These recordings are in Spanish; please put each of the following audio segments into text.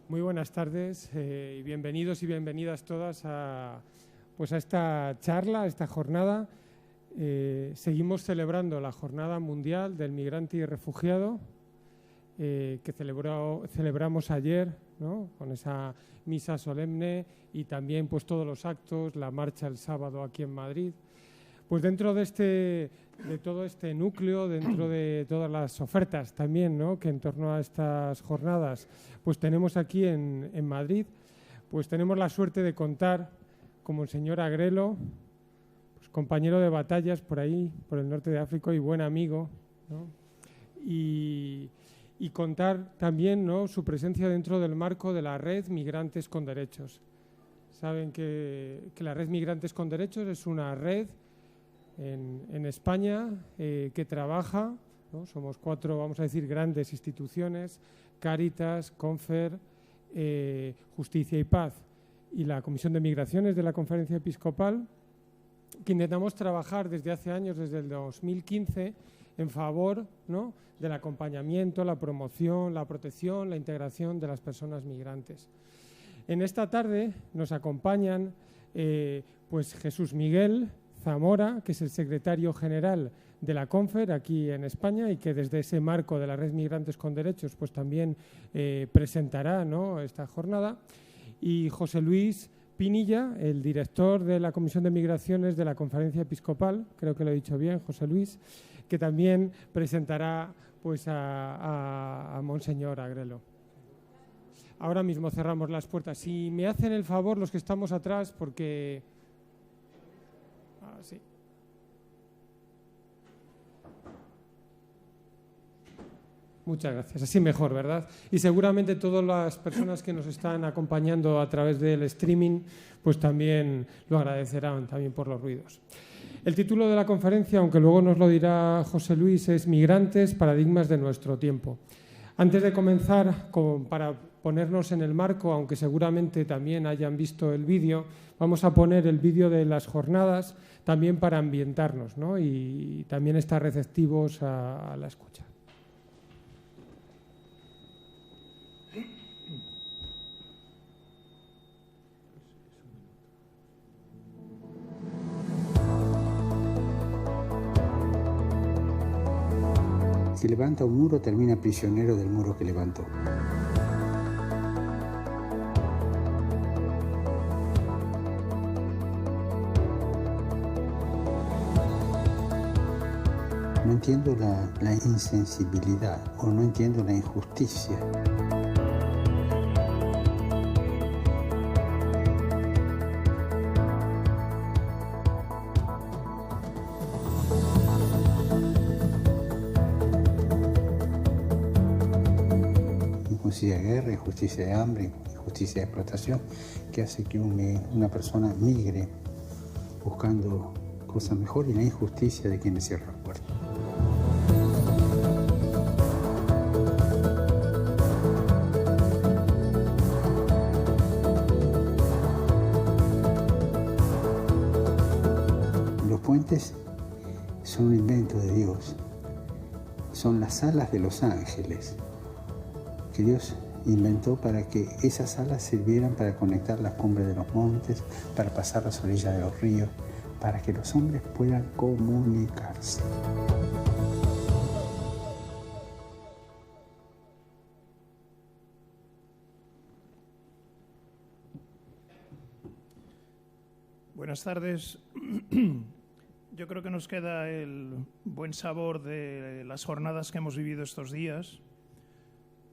Muy buenas tardes y bienvenidos y bienvenidas todas a esta charla, a esta jornada. Seguimos celebrando la Jornada Mundial del Migrante y Refugiado que celebramos ayer, ¿no?, con esa misa solemne y también pues todos los actos, la marcha el sábado aquí en Madrid. Pues dentro de todo este núcleo, dentro de todas las ofertas también, ¿no?, que en torno a estas jornadas, pues tenemos aquí en Madrid, pues tenemos la suerte de contar con Monseñor Agrelo, pues compañero de batallas por ahí, por el norte de África y buen amigo, ¿no? Y contar también, ¿no?, su presencia dentro del marco de la Red Migrantes con Derechos. Saben que la Red Migrantes con Derechos es una red en España que trabaja, ¿no? Somos 4, vamos a decir, grandes instituciones: Cáritas, Confer, Justicia y Paz y la Comisión de Migraciones de la Conferencia Episcopal, que intentamos trabajar desde hace años, desde el 2015, en favor, ¿no?, del acompañamiento, la promoción, la protección, la integración de las personas migrantes. En esta tarde nos acompañan pues Jesús Miguel Zamora, que es el secretario general de la Confer aquí en España y que desde ese marco de la Red Migrantes con Derechos pues también presentará, ¿no?, esta jornada, y José Luis Pinilla, el director de la Comisión de Migraciones de la Conferencia Episcopal, creo que lo he dicho bien, José Luis, que también presentará pues a Monseñor Agrelo. Ahora mismo cerramos las puertas. Si me hacen el favor los que estamos atrás, porque... sí. Muchas gracias. Así mejor, ¿verdad? Y seguramente todas las personas que nos están acompañando a través del streaming pues también lo agradecerán también por los ruidos. El título de la conferencia, aunque luego nos lo dirá José Luis, es Migrantes, paradigmas de nuestro tiempo. Antes de comenzar, para ponernos en el marco, aunque seguramente también hayan visto el vídeo, vamos a poner el vídeo de las jornadas también para ambientarnos, ¿no?, y también estar receptivos a la escucha. Si levanta un muro, termina prisionero del muro que levantó. No entiendo la insensibilidad o no entiendo la injusticia. Injusticia de guerra, injusticia de hambre, injusticia de explotación, que hace que una persona migre buscando cosas mejores, y la injusticia de quienes cierran las puertas. Los puentes son un invento de Dios, son las alas de los ángeles que Dios inventó para que esas alas sirvieran para conectar las cumbres de los montes, para pasar las orillas de los ríos, para que los hombres puedan comunicarse. Buenas tardes. Yo creo que nos queda el buen sabor de las jornadas que hemos vivido estos días,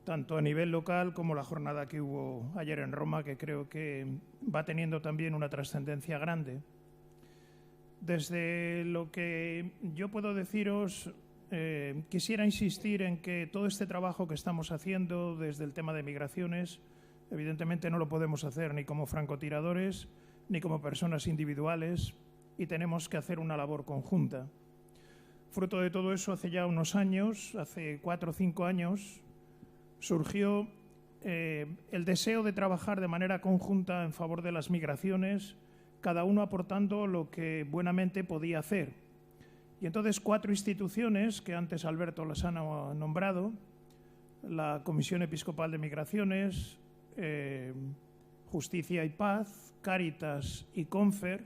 tanto a nivel local como la jornada que hubo ayer en Roma, que creo que va teniendo también una trascendencia grande. Desde lo que yo puedo deciros, quisiera insistir en que todo este trabajo que estamos haciendo desde el tema de migraciones, evidentemente no lo podemos hacer ni como francotiradores ni como personas individuales, y tenemos que hacer una labor conjunta. Fruto de todo eso, hace ya unos años, hace 4 o 5 años, surgió el deseo de trabajar de manera conjunta en favor de las migraciones, cada uno aportando lo que buenamente podía hacer. Y entonces 4 instituciones, que antes Alberto las ha nombrado, la Comisión Episcopal de Migraciones, Justicia y Paz, Cáritas y Confer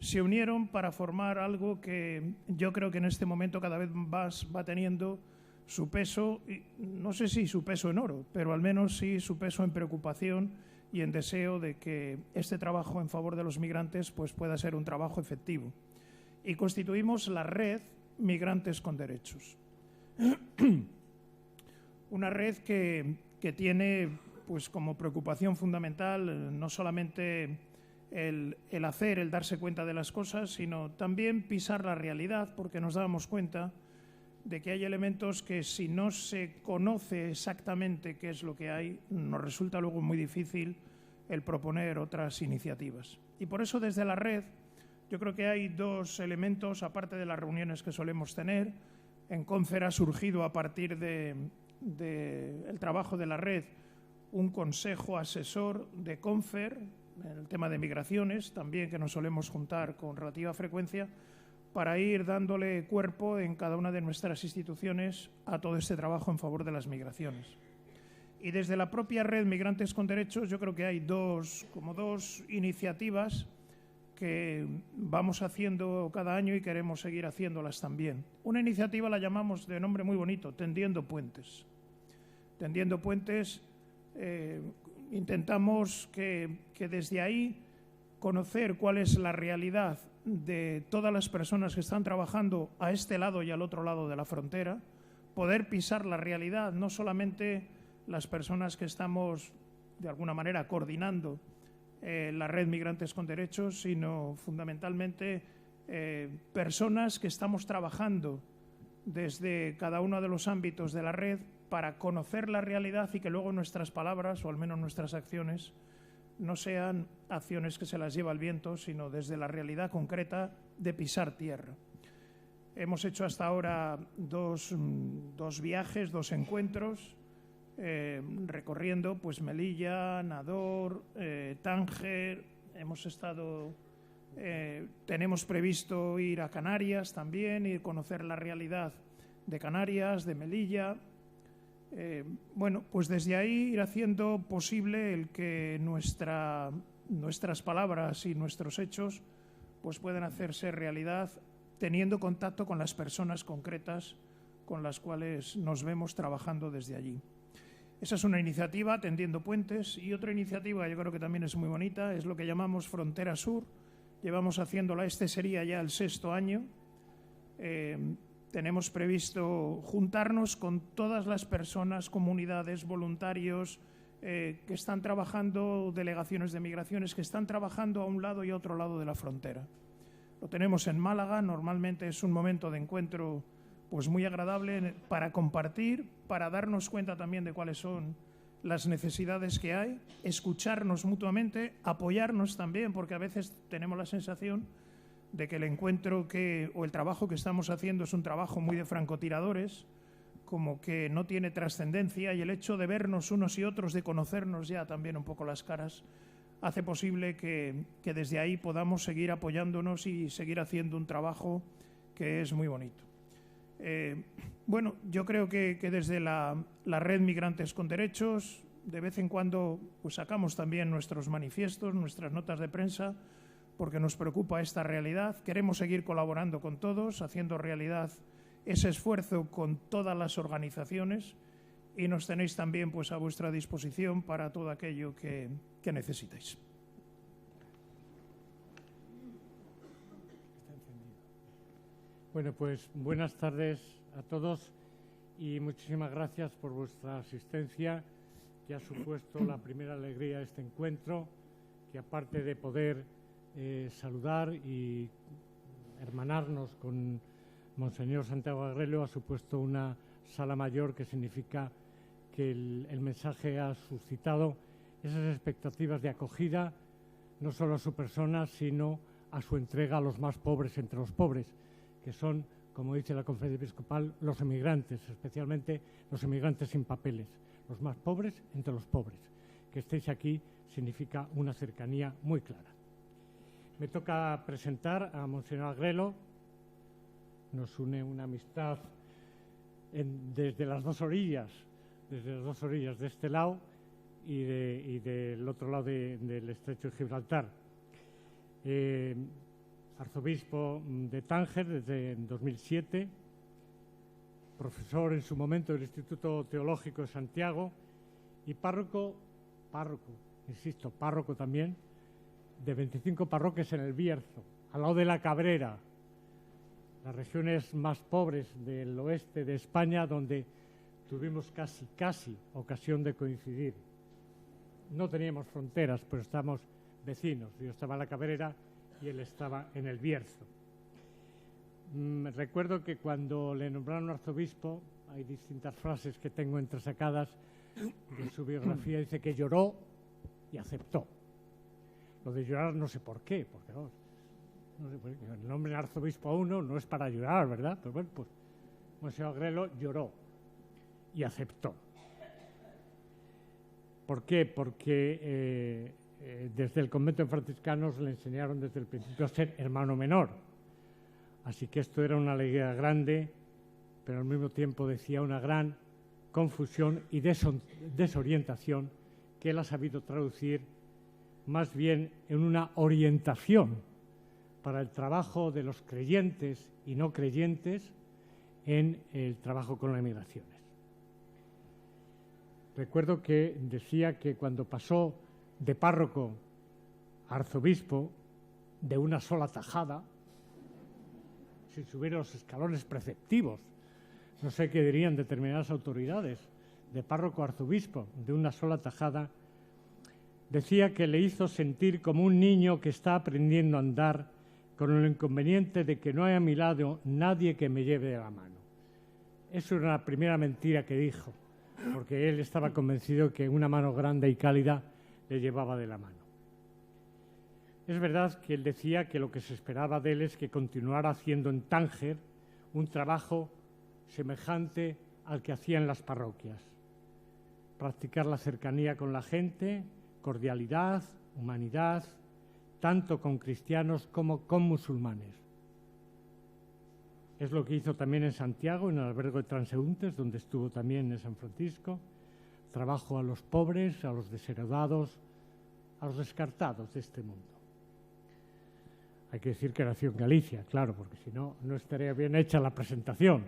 se unieron para formar algo que yo creo que en este momento cada vez más va teniendo su peso, no sé si su peso en oro, pero al menos sí su peso en preocupación y en deseo de que este trabajo en favor de los migrantes pues pueda ser un trabajo efectivo. Y constituimos la red Migrantes con Derechos. Una red que tiene pues como preocupación fundamental no solamente el hacer, el darse cuenta de las cosas, sino también pisar la realidad, porque nos damos cuenta de que hay elementos que si no se conoce exactamente qué es lo que hay, nos resulta luego muy difícil el proponer otras iniciativas. Y por eso desde la red yo creo que hay dos elementos, aparte de las reuniones que solemos tener. En Confer ha surgido a partir del trabajo de la red un consejo asesor de Confer en el tema de migraciones, también que nos solemos juntar con relativa frecuencia, para ir dándole cuerpo en cada una de nuestras instituciones a todo este trabajo en favor de las migraciones. Y desde la propia red Migrantes con Derechos yo creo que hay dos iniciativas que vamos haciendo cada año y queremos seguir haciéndolas también. Una iniciativa la llamamos de nombre muy bonito, Tendiendo Puentes. Tendiendo Puentes, intentamos que desde ahí conocer cuál es la realidad de todas las personas que están trabajando a este lado y al otro lado de la frontera, poder pisar la realidad, no solamente las personas que estamos de alguna manera coordinando la red Migrantes con Derechos, sino fundamentalmente personas que estamos trabajando desde cada uno de los ámbitos de la red para conocer la realidad y que luego nuestras palabras, o al menos nuestras acciones, no sean acciones que se las lleva el viento, sino desde la realidad concreta de pisar tierra. Hemos hecho hasta ahora dos viajes, 2 encuentros, recorriendo pues Melilla, Nador, Tánger. Tenemos previsto ir a Canarias también y conocer la realidad de Canarias, de Melilla. Pues desde ahí ir haciendo posible el que nuestras palabras y nuestros hechos pues puedan hacerse realidad, teniendo contacto con las personas concretas con las cuales nos vemos trabajando desde allí. Esa es una iniciativa, Tendiendo Puentes, y otra iniciativa yo creo que también es muy bonita, es lo que llamamos Frontera Sur. Llevamos haciéndola, este sería ya el 6º año. Tenemos previsto juntarnos con todas las personas, comunidades, voluntarios que están trabajando, delegaciones de migraciones que están trabajando a un lado y a otro lado de la frontera. Lo tenemos en Málaga, normalmente es un momento de encuentro pues muy agradable para compartir, para darnos cuenta también de cuáles son las necesidades que hay, escucharnos mutuamente, apoyarnos también, porque a veces tenemos la sensación de que el encuentro o el trabajo que estamos haciendo es un trabajo muy de francotiradores, como que no tiene trascendencia, y el hecho de vernos unos y otros, de conocernos ya también un poco las caras, hace posible que desde ahí podamos seguir apoyándonos y seguir haciendo un trabajo que es muy bonito. Yo creo que desde la red Migrantes con Derechos, de vez en cuando pues sacamos también nuestros manifiestos, nuestras notas de prensa, porque nos preocupa esta realidad. Queremos seguir colaborando con todos, haciendo realidad ese esfuerzo con todas las organizaciones, y nos tenéis también pues a vuestra disposición para todo aquello que necesitéis. Bueno, pues buenas tardes a todos y muchísimas gracias por vuestra asistencia, que ha supuesto la primera alegría de este encuentro, que aparte de poder saludar y hermanarnos con Monseñor Santiago Agrelo, ha supuesto una sala mayor, que significa que el mensaje ha suscitado esas expectativas de acogida, no solo a su persona, sino a su entrega a los más pobres entre los pobres, que son, como dice la Conferencia Episcopal, los emigrantes, especialmente los emigrantes sin papeles, los más pobres entre los pobres. Que estéis aquí significa una cercanía muy clara. Me toca presentar a Monseñor Agrelo. Nos une una amistad desde las dos orillas de este lado, y del otro lado del estrecho de Gibraltar. Arzobispo de Tánger desde 2007, profesor en su momento del Instituto Teológico de Santiago y párroco también, de 25 parroquias en el Bierzo, al lado de la Cabrera, las regiones más pobres del oeste de España, donde tuvimos casi ocasión de coincidir. No teníamos fronteras, pero estábamos vecinos. Yo estaba en la Cabrera y él estaba en el Bierzo. Recuerdo que cuando le nombraron arzobispo, hay distintas frases que tengo entresacadas de su biografía, dice que lloró y aceptó. Lo de llorar no sé por qué, porque no sé, el nombre de arzobispo a uno no es para llorar, ¿verdad? Pero bueno, pues Monseñor Agrelo lloró y aceptó. ¿Por qué? Porque desde el convento de franciscanos le enseñaron desde el principio a ser hermano menor. Así que esto era una alegría grande, pero al mismo tiempo decía una gran confusión y desorientación que él ha sabido traducir más bien en una orientación para el trabajo de los creyentes y no creyentes en el trabajo con las migraciones. Recuerdo que decía que cuando pasó de párroco a arzobispo de una sola tajada, sin subir los escalones preceptivos, no sé qué dirían determinadas autoridades, de párroco a arzobispo de una sola tajada, decía que le hizo sentir como un niño que está aprendiendo a andar con el inconveniente de que no hay a mi lado nadie que me lleve de la mano. Eso era la primera mentira que dijo, porque él estaba convencido que una mano grande y cálida le llevaba de la mano. Es verdad que él decía que lo que se esperaba de él es que continuara haciendo en Tánger un trabajo semejante al que hacía en las parroquias. Practicar la cercanía con la gente, cordialidad, humanidad, tanto con cristianos como con musulmanes. Es lo que hizo también en Santiago, en el albergue de transeúntes, donde estuvo también en San Francisco. Trabajo a los pobres, a los desheredados, a los descartados de este mundo. Hay que decir que nació en Galicia, claro, porque si no, no estaría bien hecha la presentación.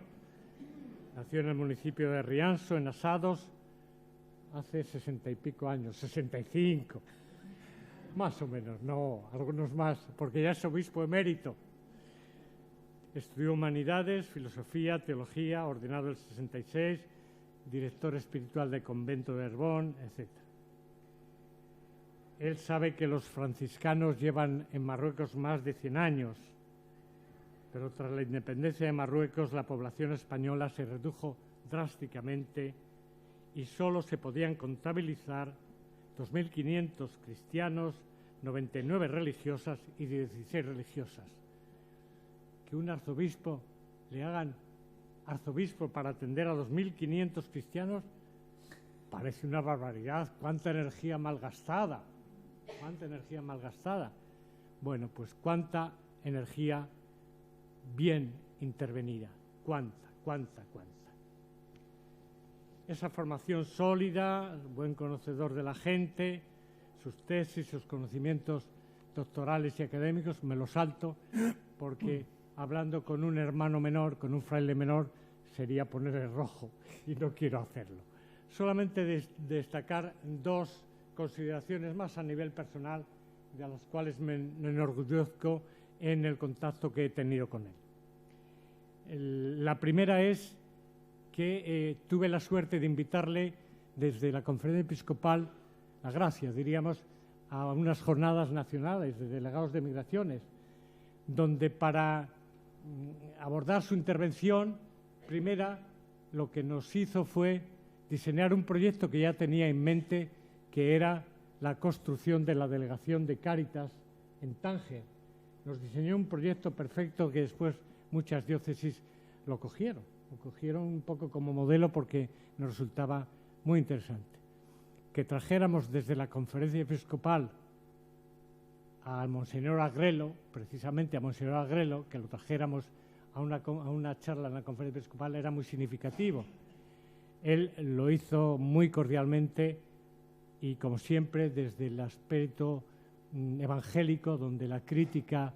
Nació en el municipio de Rianso, en Asados, hace 60 y pico años, 65. Más o menos, no, algunos más, porque ya es obispo emérito. Estudió Humanidades, Filosofía, Teología, ordenado el 66, director espiritual del convento de Herbón, etc. Él sabe que los franciscanos llevan en Marruecos más de 100 años, pero tras la independencia de Marruecos la población española se redujo drásticamente y solo se podían contabilizar 2.500 cristianos, 99 religiosas y 16 religiosas. Que un arzobispo le hagan arzobispo para atender a 2.500 cristianos parece una barbaridad. ¡Cuánta energía malgastada! ¡Cuánta energía malgastada! Bueno, pues cuánta energía bien intervenida. ¡Cuánta! Esa formación sólida, buen conocedor de la gente, sus tesis, sus conocimientos doctorales y académicos, me lo salto porque hablando con un hermano menor, con un fraile menor, sería poner el rojo y no quiero hacerlo. Solamente destacar dos consideraciones más a nivel personal, de las cuales me enorgullezco en el contacto que he tenido con él. La primera es que tuve la suerte de invitarle desde la Conferencia Episcopal, la gracia, diríamos, a unas jornadas nacionales de delegados de migraciones, donde para abordar su intervención primera lo que nos hizo fue diseñar un proyecto que ya tenía en mente, que era la construcción de la delegación de Cáritas en Tánger. Nos diseñó un proyecto perfecto que después muchas diócesis lo cogieron un poco como modelo porque nos resultaba muy interesante. Que trajéramos desde la Conferencia Episcopal al Monseñor Agrelo, precisamente a Monseñor Agrelo, que lo trajéramos a una charla en la Conferencia Episcopal, era muy significativo. Él lo hizo muy cordialmente y, como siempre, desde el aspecto evangélico, donde la crítica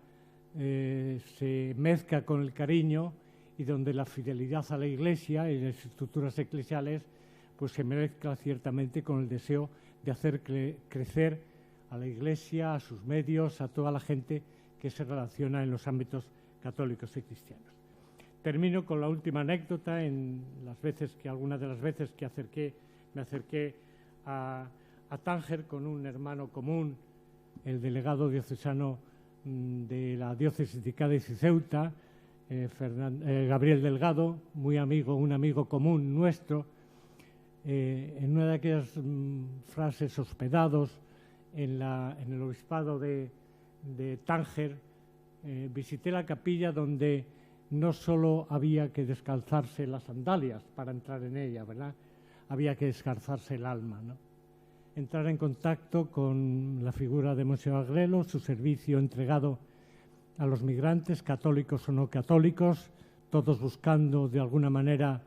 se mezcla con el cariño y donde la fidelidad a la Iglesia y las estructuras eclesiales pues se mezcla ciertamente con el deseo de hacer crecer a la Iglesia, a sus medios, a toda la gente que se relaciona en los ámbitos católicos y cristianos. Termino con la última anécdota. En algunas de las veces que me acerqué a Tánger con un hermano común, el delegado diocesano de la diócesis de Cádiz y Ceuta, Gabriel Delgado, un amigo común nuestro. En una de aquellas frases hospedados en el obispado de Tánger, visité la capilla donde no solo había que descalzarse las sandalias para entrar en ella, ¿verdad? Había que descalzarse el alma, ¿no? Entrar en contacto con la figura de Monseñor Agrelo, su servicio entregado a los migrantes, católicos o no católicos, todos buscando de alguna manera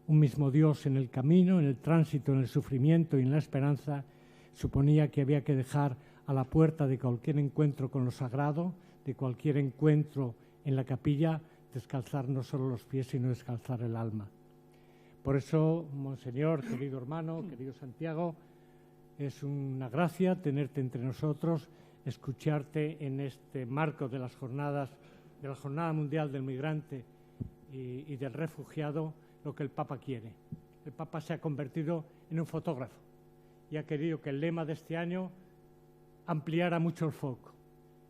un mismo Dios en el camino, en el tránsito, en el sufrimiento y en la esperanza. Suponía que había que dejar a la puerta de cualquier encuentro con lo sagrado, de cualquier encuentro en la capilla, descalzar no solo los pies, sino descalzar el alma. Por eso, Monseñor, querido hermano, querido Santiago, es una gracia tenerte entre nosotros, escucharte en este marco de las jornadas, de la Jornada Mundial del Migrante y del Refugiado, lo que el Papa quiere. El Papa se ha convertido en un fotógrafo y ha querido que el lema de este año ampliara mucho el foco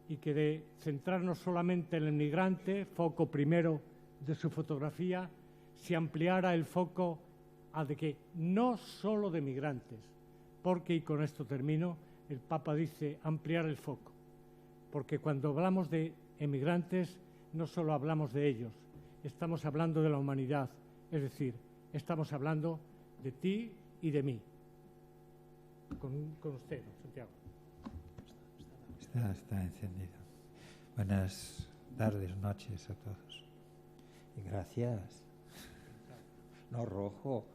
y que de centrarnos solamente en el migrante, foco primero de su fotografía, se ampliara el foco a de que no solo de migrantes, porque, y con esto termino, el Papa dice ampliar el foco, porque cuando hablamos de emigrantes no solo hablamos de ellos, estamos hablando de la humanidad, es decir, estamos hablando de ti y de mí. Con usted, Santiago. Está encendido. Buenas tardes, noches a todos. Y gracias. No rojo.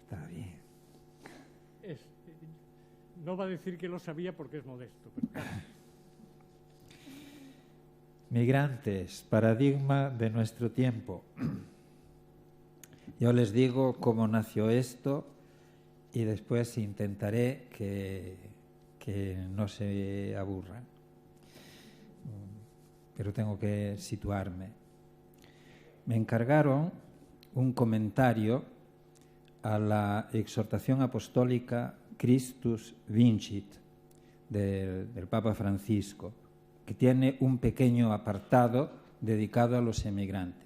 Está bien. No va a decir que lo sabía porque es modesto. Pero claro. Migrantes, paradigma de nuestro tiempo. Yo les digo cómo nació esto y después intentaré que no se aburran. Pero tengo que situarme. Me encargaron un comentario a la exhortación apostólica Christus Vincit del Papa Francisco, que tiene un pequeño apartado dedicado a los emigrantes.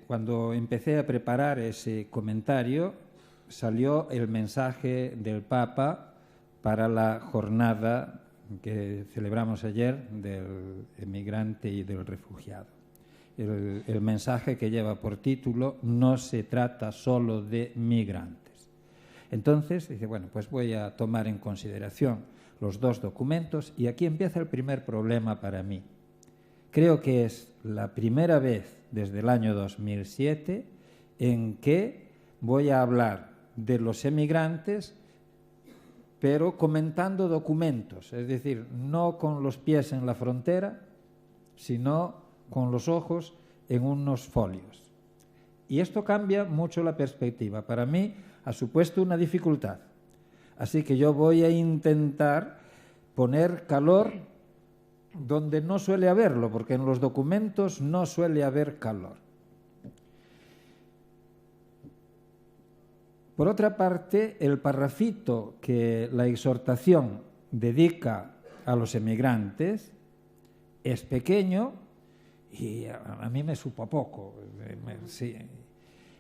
Cuando empecé a preparar ese comentario, salió el mensaje del Papa para la jornada que celebramos ayer del emigrante y del refugiado. El mensaje que lleva por título "No se trata solo de migrantes". Entonces, dice, bueno, pues voy a tomar en consideración los dos documentos y aquí empieza el primer problema para mí. Creo que es la primera vez desde el año 2007 en que voy a hablar de los emigrantes, pero comentando documentos, es decir, no con los pies en la frontera, sino con los ojos en unos folios. Y esto cambia mucho la perspectiva. Para mí ha supuesto una dificultad. Así que yo voy a intentar poner calor donde no suele haberlo, porque en los documentos no suele haber calor. Por otra parte, el parrafito que la exhortación dedica a los emigrantes es pequeño y a mí me supo poco. Sí.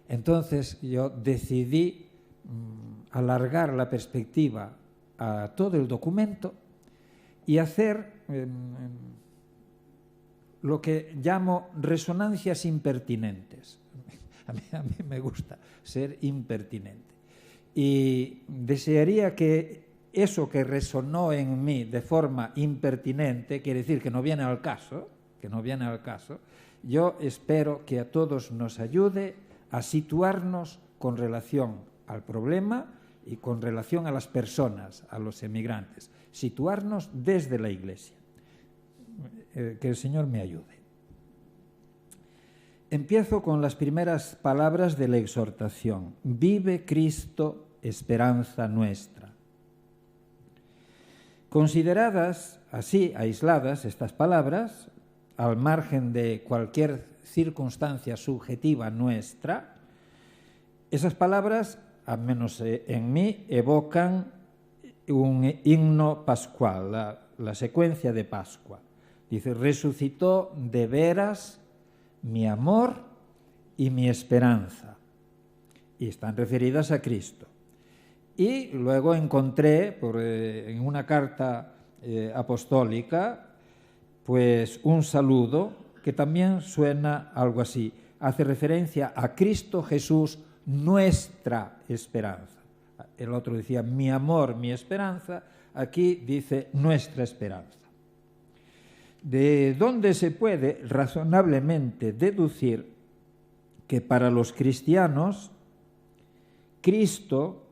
Entonces yo decidí alargar la perspectiva a todo el documento y hacer lo que llamo resonancias impertinentes. A mí me gusta ser impertinente. Y desearía que eso que resonó en mí de forma impertinente, quiere decir que no viene al caso, yo espero que a todos nos ayude a situarnos con relación al problema y con relación a las personas, a los emigrantes. Situarnos desde la Iglesia. Que el Señor me ayude. Empiezo con las primeras palabras de la exhortación. Vive Cristo, esperanza nuestra. Consideradas así, aisladas, estas palabras, al margen de cualquier circunstancia subjetiva nuestra, esas palabras, al menos en mí, evocan un himno pascual, la secuencia de Pascua. Dice, resucitó de veras mi amor y mi esperanza. Y están referidas a Cristo. Y luego encontré en una carta apostólica pues un saludo que también suena algo así. Hace referencia a Cristo Jesús, nuestra esperanza. El otro decía mi amor, mi esperanza. Aquí dice nuestra esperanza. De donde se puede razonablemente deducir que para los cristianos Cristo,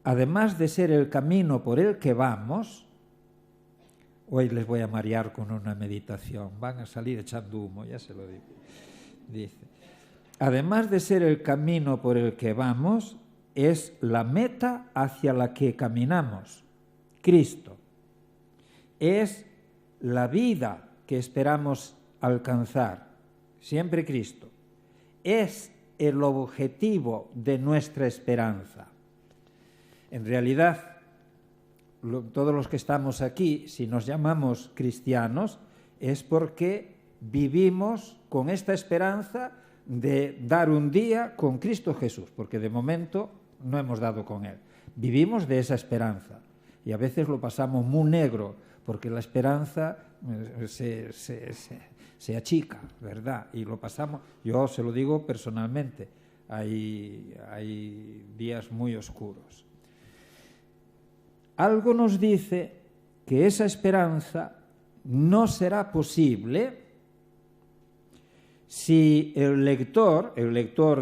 además de ser el camino por el que vamos, hoy les voy a marear con una meditación, van a salir echando humo, ya se lo digo. Dice, además de ser el camino por el que vamos, es la meta hacia la que caminamos. Cristo es la vida que esperamos alcanzar, siempre Cristo. Es el objetivo de nuestra esperanza. En realidad, todos los que estamos aquí, si nos llamamos cristianos, es porque vivimos con esta esperanza de dar un día con Cristo Jesús, porque de momento no hemos dado con Él. Vivimos de esa esperanza y a veces lo pasamos muy negro, porque la esperanza se achica, ¿verdad? Y lo pasamos, yo se lo digo personalmente, hay días muy oscuros. Algo nos dice que esa esperanza no será posible si el lector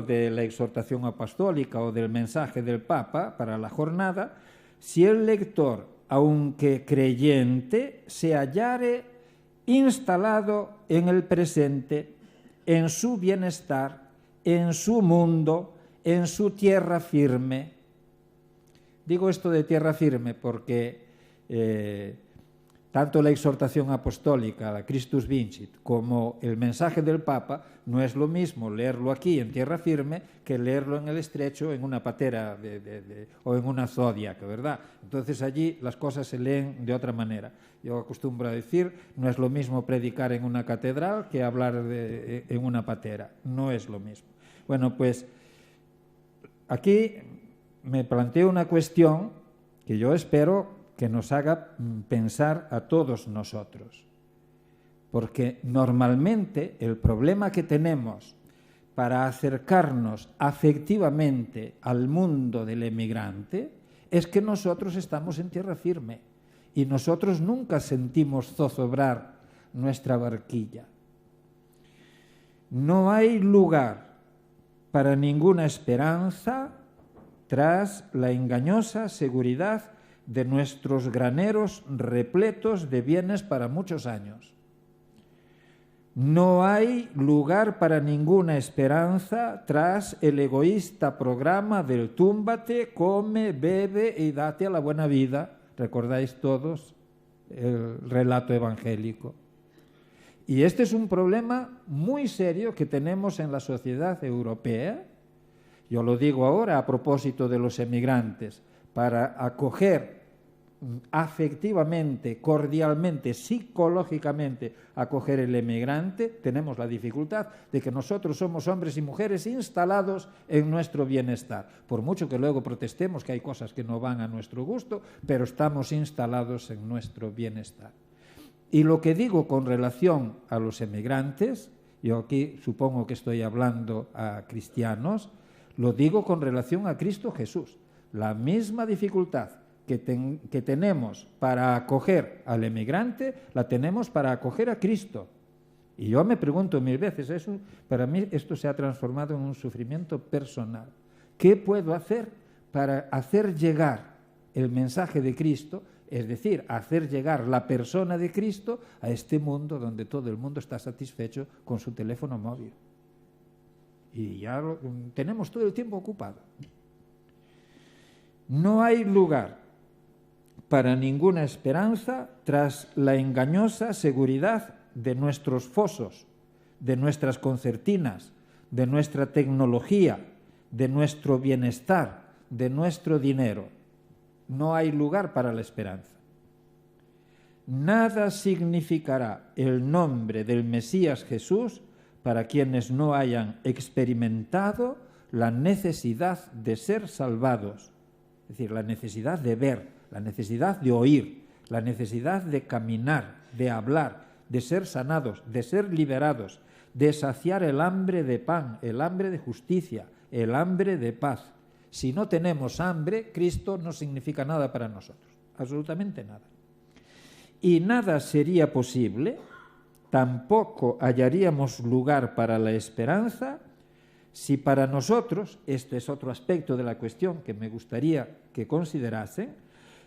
de la exhortación apostólica o del mensaje del Papa para la jornada, si el lector, aunque creyente, se hallare instalado en el presente, en su bienestar, en su mundo, en su tierra firme. Digo esto de tierra firme porque tanto la exhortación apostólica, la Christus Vincit, como el mensaje del Papa, no es lo mismo leerlo aquí en tierra firme que leerlo en el estrecho, en una patera o en una zodiac, ¿verdad? Entonces allí las cosas se leen de otra manera. Yo acostumbro a decir, no es lo mismo predicar en una catedral que hablar en una patera. No es lo mismo. Bueno, pues aquí me planteo una cuestión que yo espero que nos haga pensar a todos nosotros. Porque normalmente el problema que tenemos para acercarnos afectivamente al mundo del emigrante es que nosotros estamos en tierra firme y nosotros nunca sentimos zozobrar nuestra barquilla. No hay lugar para ninguna esperanza tras la engañosa seguridad de nuestros graneros repletos de bienes para muchos años. No hay lugar para ninguna esperanza tras el egoísta programa del túmbate, come, bebe y date a la buena vida. ¿Recordáis todos el relato evangélico? Y este es un problema muy serio que tenemos en la sociedad europea. Yo lo digo ahora a propósito de los emigrantes. Para acoger afectivamente, cordialmente, psicológicamente, acoger el emigrante, tenemos la dificultad de que nosotros somos hombres y mujeres instalados en nuestro bienestar. Por mucho que luego protestemos que hay cosas que no van a nuestro gusto, pero estamos instalados en nuestro bienestar. Y lo que digo con relación a los emigrantes, yo aquí supongo que estoy hablando a cristianos, lo digo con relación a Cristo Jesús. La misma dificultad que tenemos para acoger al emigrante, la tenemos para acoger a Cristo. Y yo me pregunto 1000 veces, para mí esto se ha transformado en un sufrimiento personal. ¿Qué puedo hacer para hacer llegar el mensaje de Cristo, es decir, hacer llegar la persona de Cristo a este mundo donde todo el mundo está satisfecho con su teléfono móvil? Y ya tenemos todo el tiempo ocupado. No hay lugar para ninguna esperanza tras la engañosa seguridad de nuestros fosos, de nuestras concertinas, de nuestra tecnología, de nuestro bienestar, de nuestro dinero. No hay lugar para la esperanza. Nada significará el nombre del Mesías Jesús para quienes no hayan experimentado la necesidad de ser salvados, es decir, la necesidad de ver, la necesidad de oír, la necesidad de caminar, de hablar, de ser sanados, de ser liberados, de saciar el hambre de pan, el hambre de justicia, el hambre de paz. Si no tenemos hambre, Cristo no significa nada para nosotros, absolutamente nada. Y nada sería posible, tampoco hallaríamos lugar para la esperanza, si para nosotros, este es otro aspecto de la cuestión que me gustaría que considerasen,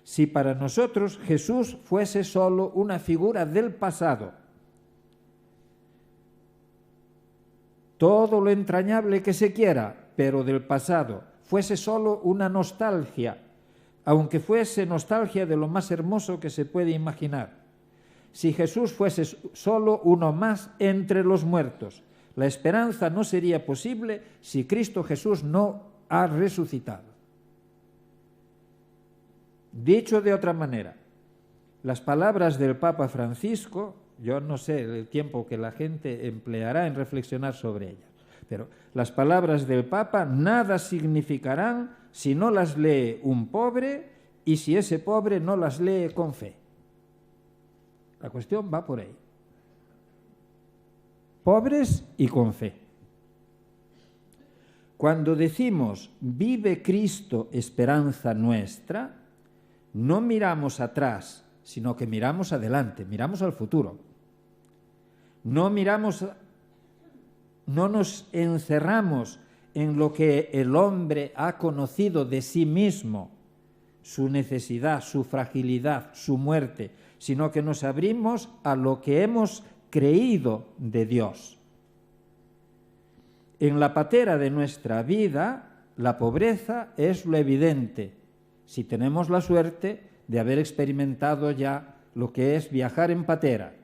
si para nosotros Jesús fuese solo una figura del pasado. Todo lo entrañable que se quiera, pero del pasado, fuese solo una nostalgia, aunque fuese nostalgia de lo más hermoso que se puede imaginar. Si Jesús fuese solo uno más entre los muertos, la esperanza no sería posible si Cristo Jesús no ha resucitado. Dicho de otra manera, las palabras del Papa Francisco, yo no sé el tiempo que la gente empleará en reflexionar sobre ellas, pero las palabras del Papa nada significarán si no las lee un pobre y si ese pobre no las lee con fe. La cuestión va por ahí. Pobres y con fe. Cuando decimos vive Cristo, esperanza nuestra, no miramos atrás, sino que miramos adelante, miramos al futuro. No nos encerramos en lo que el hombre ha conocido de sí mismo, su necesidad, su fragilidad, su muerte, sino que nos abrimos a lo que hemos creído de Dios. En la patera de nuestra vida, la pobreza es lo evidente, si tenemos la suerte de haber experimentado ya lo que es viajar en patera,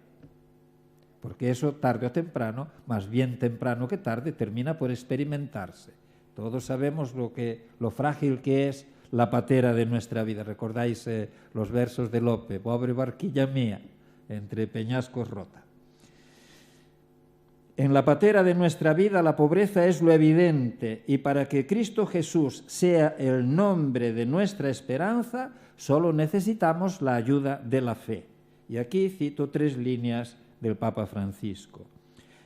porque eso tarde o temprano, más bien temprano que tarde, termina por experimentarse. Todos sabemos lo frágil que es la patera de nuestra vida. Recordáis los versos de Lope, pobre barquilla mía, entre peñascos rota. En la patera de nuestra vida la pobreza es lo evidente, y para que Cristo Jesús sea el nombre de nuestra esperanza, solo necesitamos la ayuda de la fe. Y aquí cito 3 líneas del Papa Francisco.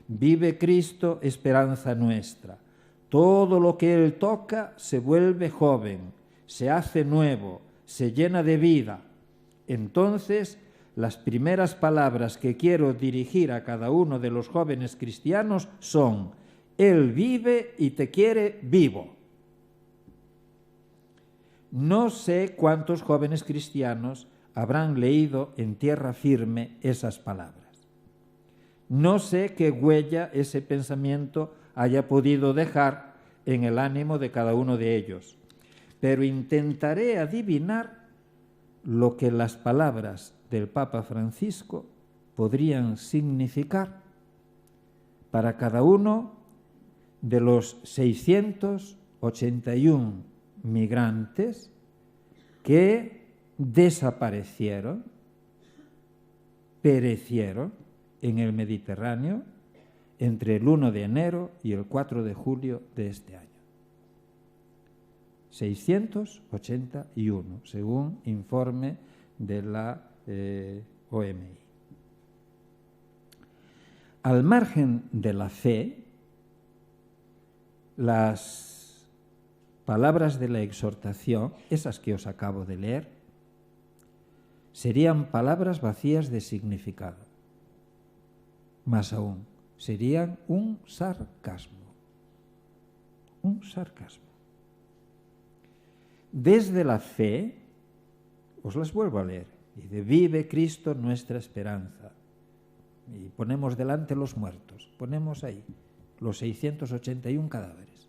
Vive Cristo, esperanza nuestra. Todo lo que Él toca se vuelve joven, se hace nuevo, se llena de vida. Entonces, las primeras palabras que quiero dirigir a cada uno de los jóvenes cristianos son: Él vive y te quiere vivo. No sé cuántos jóvenes cristianos habrán leído en tierra firme esas palabras. No sé qué huella ese pensamiento haya podido dejar en el ánimo de cada uno de ellos, pero intentaré adivinar lo que las palabras del Papa Francisco podrían significar para cada uno de los 681 migrantes que desaparecieron, perecieron en el Mediterráneo entre el 1 de enero y el 4 de julio de este año. 681, según informe de la OMI. Al margen de la fe, las palabras de la exhortación, esas que os acabo de leer, serían palabras vacías de significado. más aún, serían un sarcasmo. Un sarcasmo. Desde la fe, os las vuelvo a leer, dice, vive Cristo nuestra esperanza. Y ponemos delante los muertos, ponemos ahí los 681 cadáveres.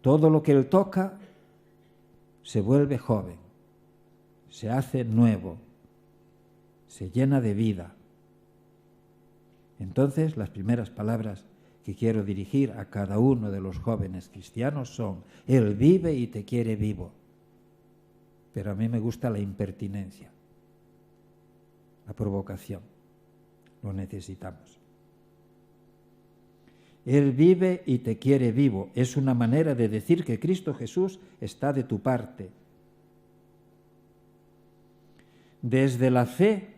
Todo lo que Él toca se vuelve joven, se hace nuevo, se llena de vida. Entonces, las primeras palabras que quiero dirigir a cada uno de los jóvenes cristianos son: Él vive y te quiere vivo. Pero a mí me gusta la impertinencia, la provocación. Lo necesitamos. Él vive y te quiere vivo. Es una manera de decir que Cristo Jesús está de tu parte. Desde la fe,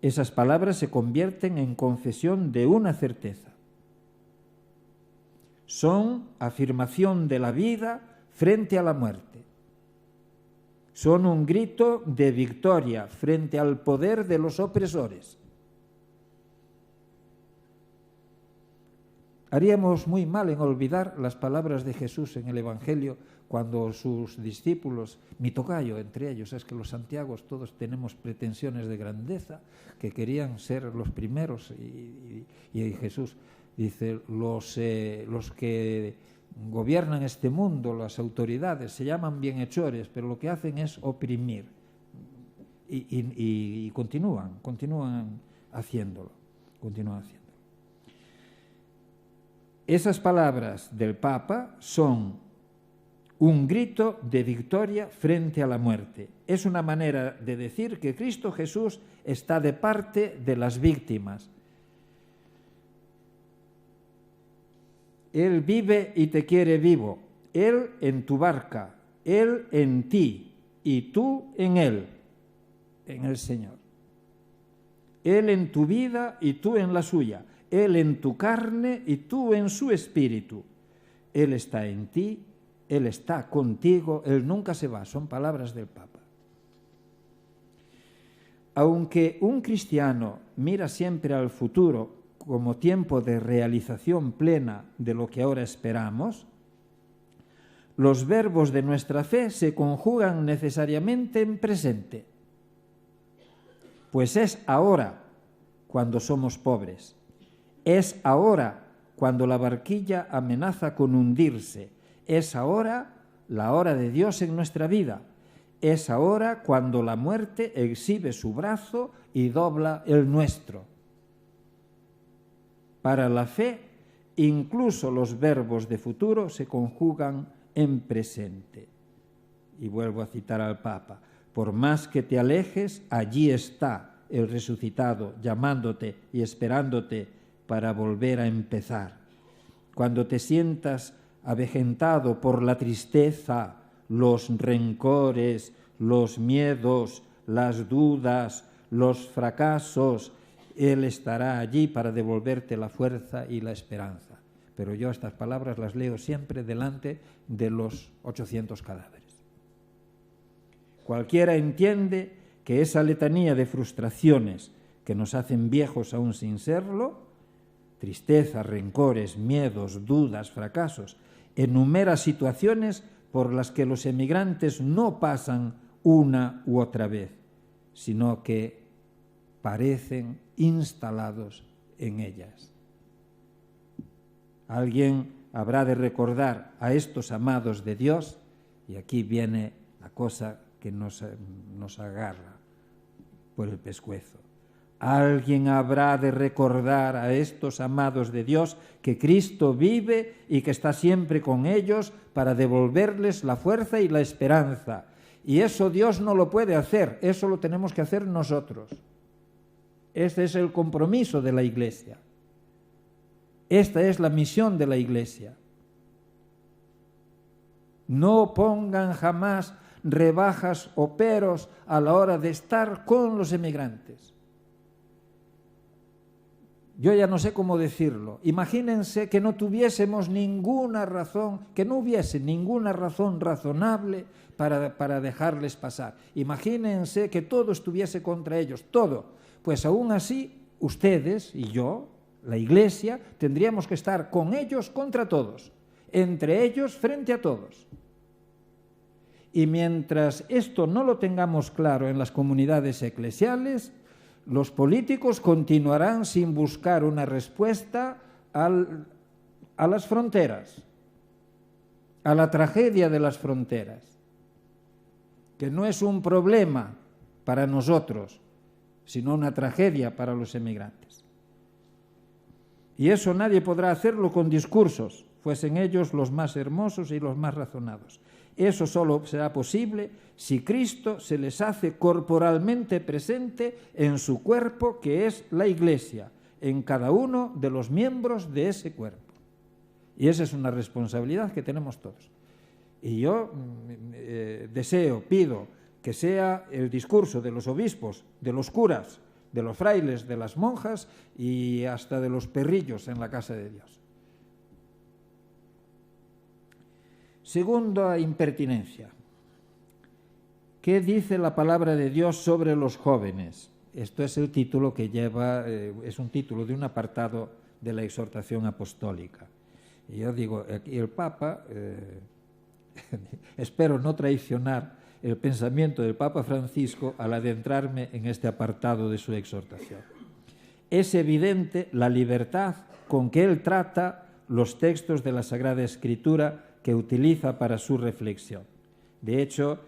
esas palabras se convierten en confesión de una certeza. Son afirmación de la vida frente a la muerte. Son un grito de victoria frente al poder de los opresores. Haríamos muy mal en olvidar las palabras de Jesús en el Evangelio cuando sus discípulos, mi tocayo entre ellos, es que los santiagos todos tenemos pretensiones de grandeza, que querían ser los primeros, y Jesús dice, los que gobiernan este mundo, las autoridades, se llaman bienhechores, pero lo que hacen es oprimir, y continúan haciéndolo. Esas palabras del Papa son un grito de victoria frente a la muerte. Es una manera de decir que Cristo Jesús está de parte de las víctimas. Él vive y te quiere vivo. Él en tu barca, Él en ti y tú en Él, en el Señor. Él en tu vida y tú en la suya. Él en tu carne y tú en su espíritu. Él está en ti, Él está contigo, Él nunca se va. Son palabras del Papa. Aunque un cristiano mira siempre al futuro como tiempo de realización plena de lo que ahora esperamos, los verbos de nuestra fe se conjugan necesariamente en presente. Pues es ahora cuando somos pobres. Es ahora cuando la barquilla amenaza con hundirse. Es ahora la hora de Dios en nuestra vida. Es ahora cuando la muerte exhibe su brazo y dobla el nuestro. Para la fe, incluso los verbos de futuro se conjugan en presente. Y vuelvo a citar al Papa. Por más que te alejes, allí está el resucitado, llamándote y esperándote para volver a empezar. Cuando te sientas avejentado por la tristeza, los rencores, los miedos, las dudas, los fracasos, Él estará allí para devolverte la fuerza y la esperanza. Pero yo estas palabras las leo siempre delante de los 800 cadáveres. Cualquiera entiende que esa letanía de frustraciones que nos hacen viejos aún sin serlo, tristeza, rencores, miedos, dudas, fracasos, enumera situaciones por las que los emigrantes no pasan una u otra vez, sino que parecen instalados en ellas. Alguien habrá de recordar a estos amados de Dios, y aquí viene la cosa que nos agarra por el pescuezo. Alguien habrá de recordar a estos amados de Dios que Cristo vive y que está siempre con ellos para devolverles la fuerza y la esperanza. Y eso Dios no lo puede hacer, eso lo tenemos que hacer nosotros. Este es el compromiso de la Iglesia. Esta es la misión de la Iglesia. No pongan jamás rebajas o peros a la hora de estar con los emigrantes. Yo ya no sé cómo decirlo. Imagínense que no tuviésemos ninguna razón, que no hubiese ninguna razón razonable para dejarles pasar. Imagínense que todo estuviese contra ellos, todo. Pues aún así ustedes y yo, la Iglesia, tendríamos que estar con ellos contra todos, entre ellos frente a todos. Y mientras esto no lo tengamos claro en las comunidades eclesiales, los políticos continuarán sin buscar una respuesta a las fronteras, a la tragedia de las fronteras, que no es un problema para nosotros, sino una tragedia para los emigrantes. Y eso nadie podrá hacerlo con discursos, fuesen ellos los más hermosos y los más razonados. Eso solo será posible si Cristo se les hace corporalmente presente en su cuerpo, que es la Iglesia, en cada uno de los miembros de ese cuerpo. Y esa es una responsabilidad que tenemos todos. Y yo deseo, pido que sea el discurso de los obispos, de los curas, de los frailes, de las monjas y hasta de los perrillos en la casa de Dios. Segunda impertinencia. ¿Qué dice la palabra de Dios sobre los jóvenes? Esto es el título que lleva, es un título de un apartado de la exhortación apostólica. Y yo digo, aquí el Papa, espero no traicionar el pensamiento del Papa Francisco al adentrarme en este apartado de su exhortación. Es evidente la libertad con que él trata los textos de la Sagrada Escritura que utiliza para su reflexión. De hecho,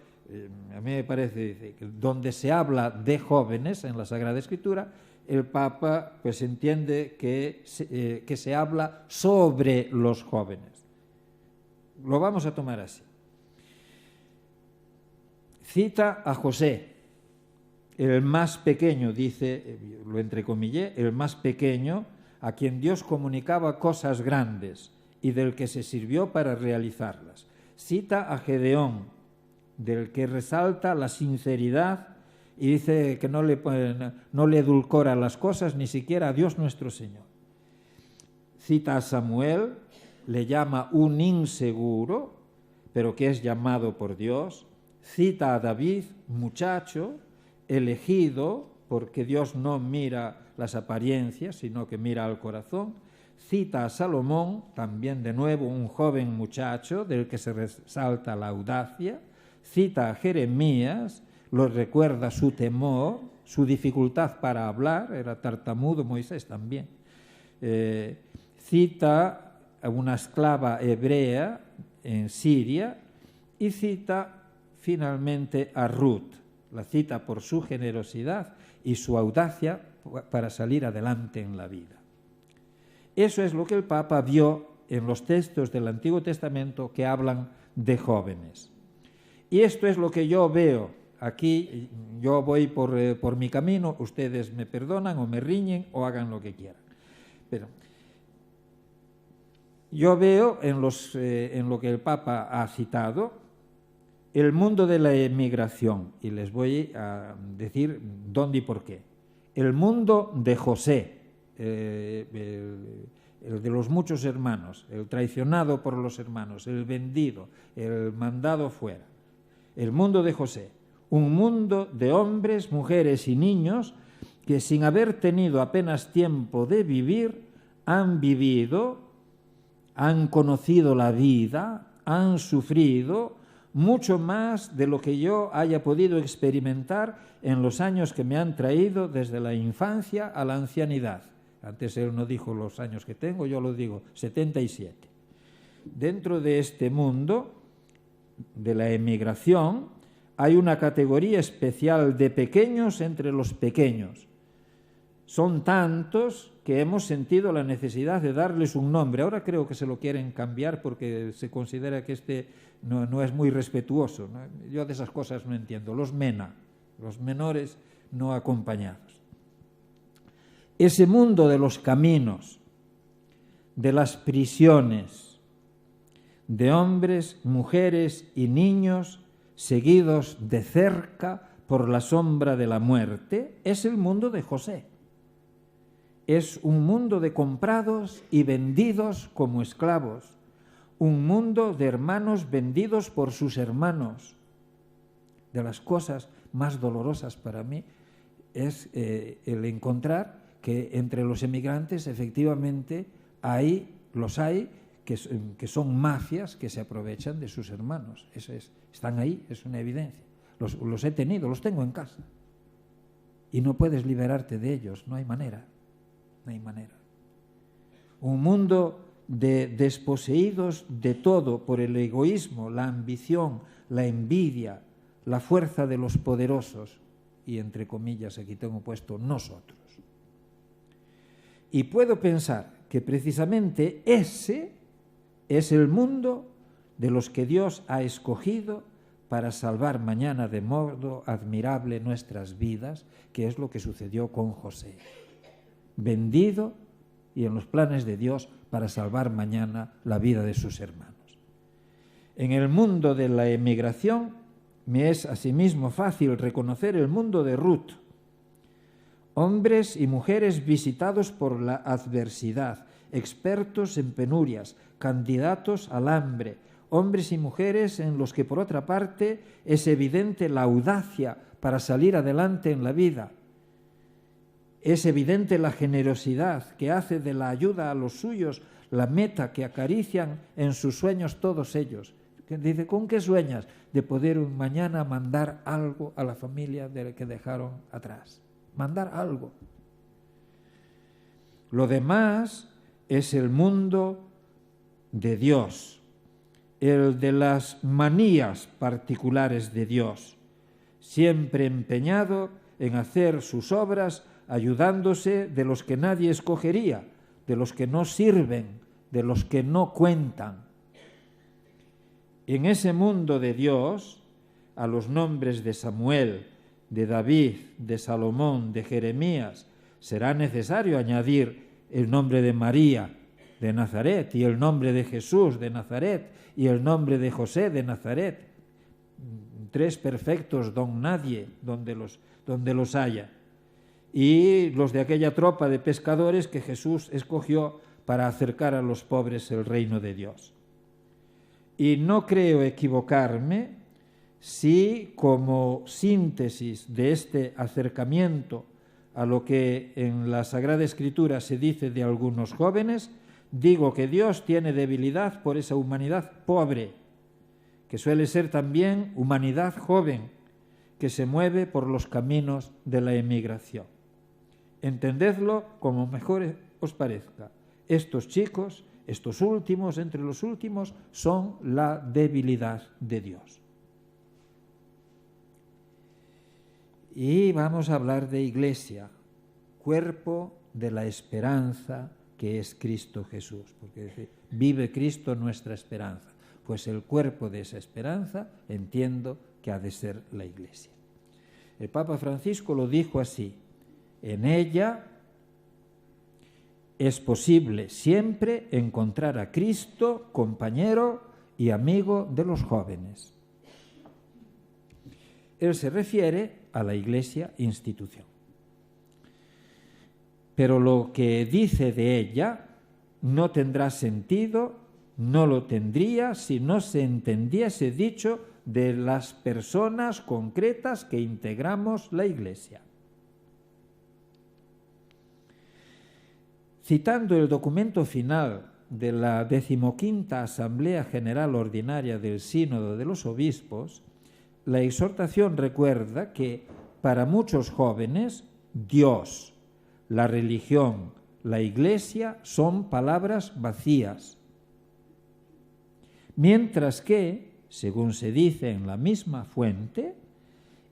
a mí me parece que donde se habla de jóvenes en la Sagrada Escritura, el Papa pues entiende que se habla sobre los jóvenes. Lo vamos a tomar así. Cita a José, el más pequeño, dice, lo entrecomillé, el más pequeño, a quien Dios comunicaba cosas grandes y del que se sirvió para realizarlas. Cita a Gedeón, del que resalta la sinceridad y dice que no le edulcora las cosas, ni siquiera a Dios nuestro Señor. Cita a Samuel, le llama un inseguro, pero que es llamado por Dios. Cita a David, muchacho, elegido, porque Dios no mira las apariencias, sino que mira al corazón. Cita a Salomón, también de nuevo un joven muchacho, del que se resalta la audacia. Cita a Jeremías, lo recuerda su temor, su dificultad para hablar, era tartamudo, Moisés también. Cita a una esclava hebrea en Siria y cita finalmente a Ruth, la cita por su generosidad y su audacia para salir adelante en la vida. Eso es lo que el Papa vio en los textos del Antiguo Testamento que hablan de jóvenes. Y esto es lo que yo veo. Aquí yo voy por mi camino, ustedes me perdonan o me riñen o hagan lo que quieran. Pero yo veo en lo que el Papa ha citado el mundo de la emigración, y les voy a decir dónde y por qué. El mundo de José, el de los muchos hermanos, el traicionado por los hermanos, el vendido, el mandado fuera. El mundo de José, un mundo de hombres, mujeres y niños que sin haber tenido apenas tiempo de vivir, han vivido, han conocido la vida, han sufrido mucho más de lo que yo haya podido experimentar en los años que me han traído desde la infancia a la ancianidad. Antes él no dijo los años que tengo, yo lo digo, 77. Dentro de este mundo de la emigración hay una categoría especial de pequeños entre los pequeños. Son tantos que hemos sentido la necesidad de darles un nombre. Ahora creo que se lo quieren cambiar porque se considera que no es muy respetuoso, ¿no? Yo de esas cosas no entiendo. Los MENA, los menores no acompañados. Ese mundo de los caminos, de las prisiones, de hombres, mujeres y niños seguidos de cerca por la sombra de la muerte, es el mundo de José. Es un mundo de comprados y vendidos como esclavos, un mundo de hermanos vendidos por sus hermanos. De las cosas más dolorosas para mí es el encontrar que entre los emigrantes efectivamente los hay que son mafias que se aprovechan de sus hermanos. Están ahí, es una evidencia. Los he tenido, los tengo en casa. Y no puedes liberarte de ellos, no hay manera. No hay manera. Un mundo de desposeídos de todo por el egoísmo, la ambición, la envidia, la fuerza de los poderosos, y entre comillas aquí tengo puesto nosotros. Y puedo pensar que precisamente ese es el mundo de los que Dios ha escogido para salvar mañana de modo admirable nuestras vidas, que es lo que sucedió con José. Vendido y en los planes de Dios para salvar mañana la vida de sus hermanos. En el mundo de la emigración me es asimismo fácil reconocer el mundo de Ruth. Hombres y mujeres visitados por la adversidad, expertos en penurias, candidatos al hambre, hombres y mujeres en los que por otra parte es evidente la audacia para salir adelante en la vida. Es evidente la generosidad que hace de la ayuda a los suyos la meta que acarician en sus sueños todos ellos. Dice, ¿con qué sueñas? De poder mañana mandar algo a la familia que dejaron atrás. Mandar algo. Lo demás es el mundo de Dios, el de las manías particulares de Dios, siempre empeñado en hacer sus obras ayudándose de los que nadie escogería, de los que no sirven, de los que no cuentan. En ese mundo de Dios, a los nombres de Samuel, de David, de Salomón, de Jeremías, será necesario añadir el nombre de María de Nazaret y el nombre de Jesús de Nazaret y el nombre de José de Nazaret. 3 perfectos don nadie donde los haya. Y los de aquella tropa de pescadores que Jesús escogió para acercar a los pobres el reino de Dios. Y no creo equivocarme si, como síntesis de este acercamiento a lo que en la Sagrada Escritura se dice de algunos jóvenes, digo que Dios tiene debilidad por esa humanidad pobre, que suele ser también humanidad joven, que se mueve por los caminos de la emigración. Entendedlo como mejor os parezca. Estos chicos, estos últimos, entre los últimos, son la debilidad de Dios. Y vamos a hablar de iglesia, cuerpo de la esperanza que es Cristo Jesús, porque vive Cristo nuestra esperanza. Pues el cuerpo de esa esperanza entiendo que ha de ser la iglesia. El Papa Francisco lo dijo así: en ella es posible siempre encontrar a Cristo, compañero y amigo de los jóvenes. Él se refiere a la Iglesia institución. Pero lo que dice de ella no tendrá sentido, no lo tendría si no se entendiese dicho de las personas concretas que integramos la Iglesia. Citando el documento final de la 15ª Asamblea General Ordinaria del Sínodo de los Obispos, la exhortación recuerda que para muchos jóvenes Dios, la religión, la Iglesia son palabras vacías, mientras que, según se dice en la misma fuente,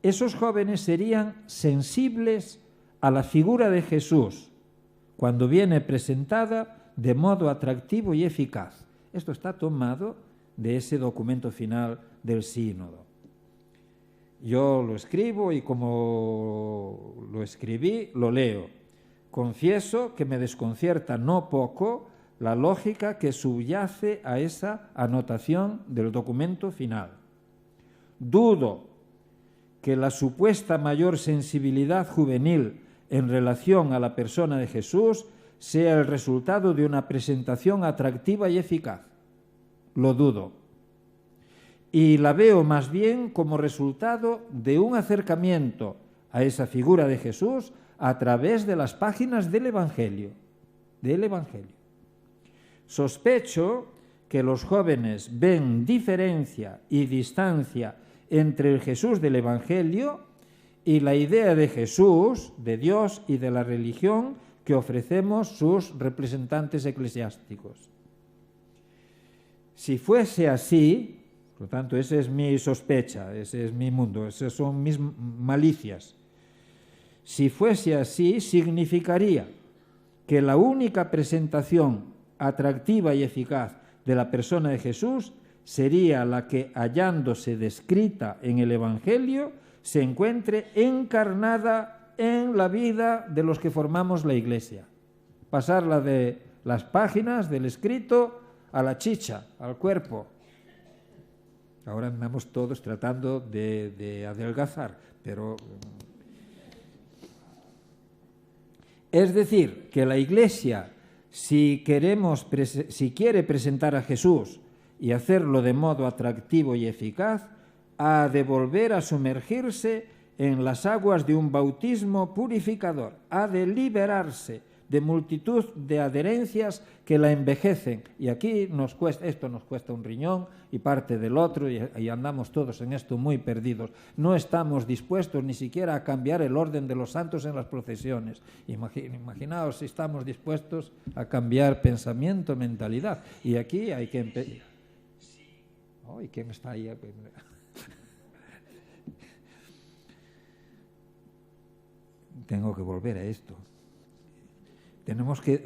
esos jóvenes serían sensibles a la figura de Jesús cuando viene presentada de modo atractivo y eficaz. Esto está tomado de ese documento final del sínodo. Yo lo escribo y como lo escribí, lo leo. Confieso que me desconcierta no poco la lógica que subyace a esa anotación del documento final. Dudo que la supuesta mayor sensibilidad juvenil en relación a la persona de Jesús sea el resultado de una presentación atractiva y eficaz. Lo dudo. Y la veo más bien como resultado de un acercamiento a esa figura de Jesús a través de las páginas del Evangelio. Sospecho que los jóvenes ven diferencia y distancia entre el Jesús del Evangelio y la idea de Jesús, de Dios y de la religión que ofrecemos sus representantes eclesiásticos. Si fuese así, por lo tanto, esa es mi sospecha, ese es mi mundo, esas son mis malicias. Si fuese así, significaría que la única presentación atractiva y eficaz de la persona de Jesús sería la que, hallándose descrita en el Evangelio, se encuentre encarnada en la vida de los que formamos la Iglesia. Pasarla de las páginas del escrito a la chicha, al cuerpo. Ahora andamos todos tratando de adelgazar, pero... Es decir, que la Iglesia, si quiere presentar a Jesús y hacerlo de modo atractivo y eficaz, ha de volver a sumergirse en las aguas de un bautismo purificador, ha de liberarse de multitud de adherencias que la envejecen. Y aquí esto nos cuesta un riñón y parte del otro, y andamos todos en esto muy perdidos. No estamos dispuestos ni siquiera a cambiar el orden de los santos en las procesiones. Imaginaos si estamos dispuestos a cambiar pensamiento, mentalidad. Y aquí hay que empezar. ¿Y quién está ahí? Tengo que volver a esto. Tenemos que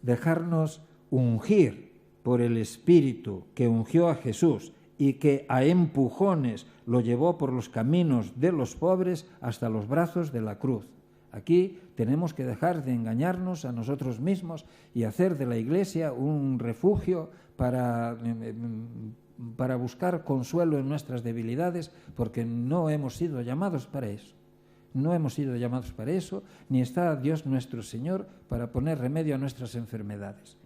dejarnos ungir por el Espíritu que ungió a Jesús y que a empujones lo llevó por los caminos de los pobres hasta los brazos de la cruz. Aquí tenemos que dejar de engañarnos a nosotros mismos y hacer de la Iglesia un refugio para buscar consuelo en nuestras debilidades, porque no hemos sido llamados para eso. No hemos sido llamados para eso, ni está Dios nuestro Señor para poner remedio a nuestras enfermedades.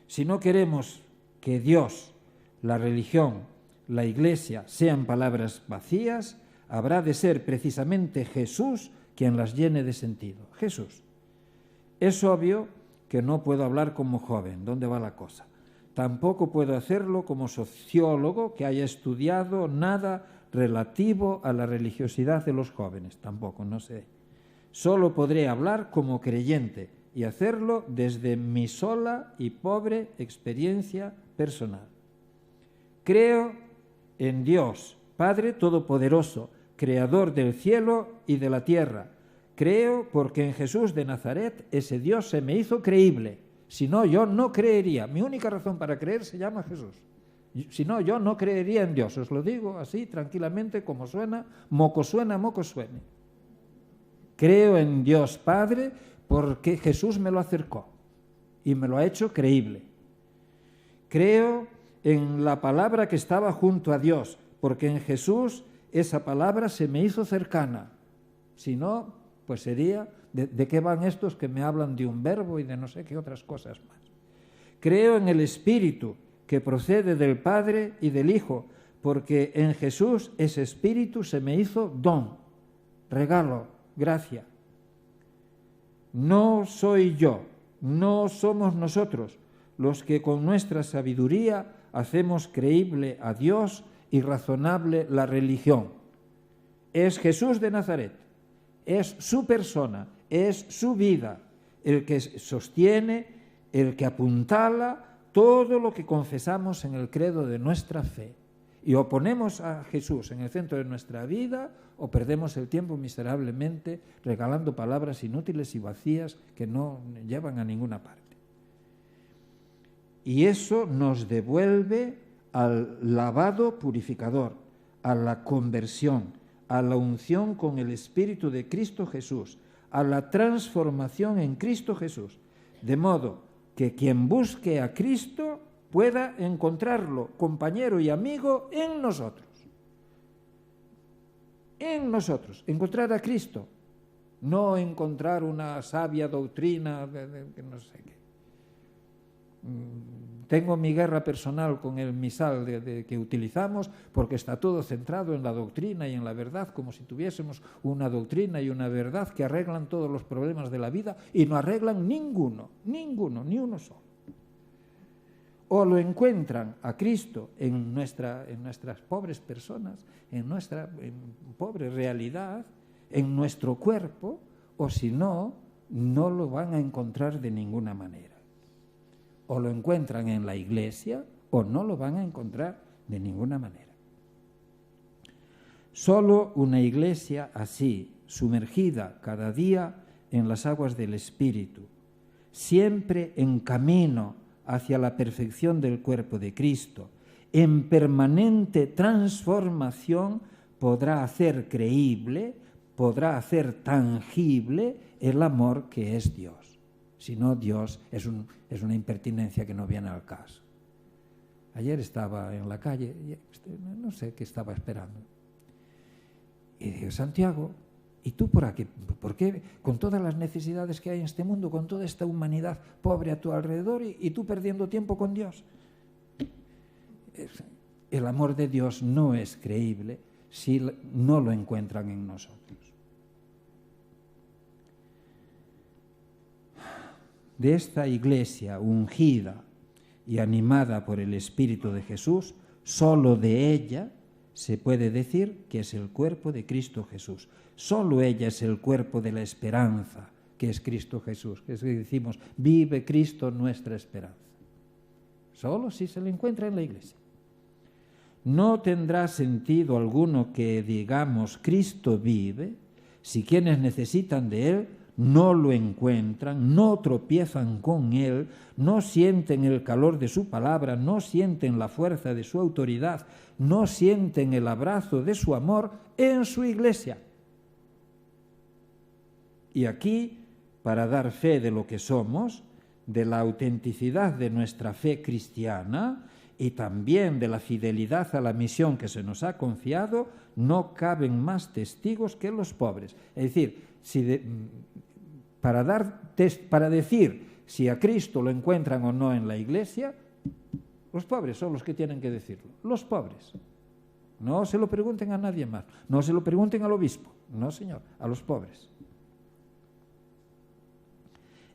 Si no queremos que Dios, la religión, la Iglesia sean palabras vacías, habrá de ser precisamente Jesús quien las llene de sentido. Jesús. Es obvio que no puedo hablar como joven. ¿Dónde va la cosa? Tampoco puedo hacerlo como sociólogo que haya estudiado nada relativo a la religiosidad de los jóvenes. Tampoco, no sé. Solo podré hablar como creyente y hacerlo desde mi sola y pobre experiencia personal. Creo en Dios, Padre Todopoderoso, Creador del cielo y de la tierra. Creo porque en Jesús de Nazaret ese Dios se me hizo creíble. Si no, yo no creería. Mi única razón para creer se llama Jesús. Si no, yo no creería en Dios. Os lo digo así, tranquilamente, como suena, moco suene. Creo en Dios Padre porque Jesús me lo acercó y me lo ha hecho creíble. Creo en la palabra que estaba junto a Dios, porque en Jesús esa palabra se me hizo cercana. Si no, pues sería, ¿de qué van estos que me hablan de un verbo y de no sé qué otras cosas más? Creo en el Espíritu que procede del Padre y del Hijo, porque en Jesús ese Espíritu se me hizo don, regalo, gracia. No soy yo, no somos nosotros los que con nuestra sabiduría hacemos creíble a Dios y razonable la religión. Es Jesús de Nazaret, es su persona, es su vida, el que sostiene, el que apuntala todo lo que confesamos en el credo de nuestra fe. Y o ponemos a Jesús en el centro de nuestra vida o perdemos el tiempo miserablemente regalando palabras inútiles y vacías que no llevan a ninguna parte. Y eso nos devuelve al lavado purificador, a la conversión, a la unción con el Espíritu de Cristo Jesús, a la transformación en Cristo Jesús, de modo que quien busque a Cristo pueda encontrarlo, compañero y amigo, en nosotros. En nosotros, encontrar a Cristo, no encontrar una sabia doctrina que no sé qué. tengo mi guerra personal con el misal que utilizamos, porque está todo centrado en la doctrina y en la verdad, como si tuviésemos una doctrina y una verdad que arreglan todos los problemas de la vida, y no arreglan ninguno, ni uno solo. O lo encuentran a Cristo en nuestras pobres personas, en nuestra pobre realidad, en nuestro cuerpo, o si no, no lo van a encontrar de ninguna manera. O lo encuentran en la iglesia o no lo van a encontrar de ninguna manera. Solo una iglesia así, sumergida cada día en las aguas del Espíritu, siempre en camino hacia la perfección del cuerpo de Cristo, en permanente transformación, podrá hacer creíble, podrá hacer tangible el amor que es Dios. Si no, Dios es una impertinencia que no viene al caso. Ayer estaba en la calle, no sé qué estaba esperando. Y dije, Santiago, ¿y tú por aquí? ¿Por qué con todas las necesidades que hay en este mundo, con toda esta humanidad pobre a tu alrededor y tú perdiendo tiempo con Dios? El amor de Dios no es creíble si no lo encuentran en nosotros. De esta iglesia ungida y animada por el Espíritu de Jesús, solo de ella se puede decir que es el cuerpo de Cristo Jesús. Solo ella es el cuerpo de la esperanza, que es Cristo Jesús. Es que decimos, vive Cristo nuestra esperanza. Solo si se le encuentra en la iglesia. No tendrá sentido alguno que digamos Cristo vive si quienes necesitan de Él no lo encuentran, no tropiezan con Él, no sienten el calor de su palabra, no sienten la fuerza de su autoridad, no sienten el abrazo de su amor en su iglesia. Y aquí, para dar fe de lo que somos, de la autenticidad de nuestra fe cristiana y también de la fidelidad a la misión que se nos ha confiado, no caben más testigos que los pobres. Es decir, para decir si a Cristo lo encuentran o no en la iglesia, los pobres son los que tienen que decirlo. Los pobres. No se lo pregunten a nadie más. No se lo pregunten al obispo. No, señor, a los pobres.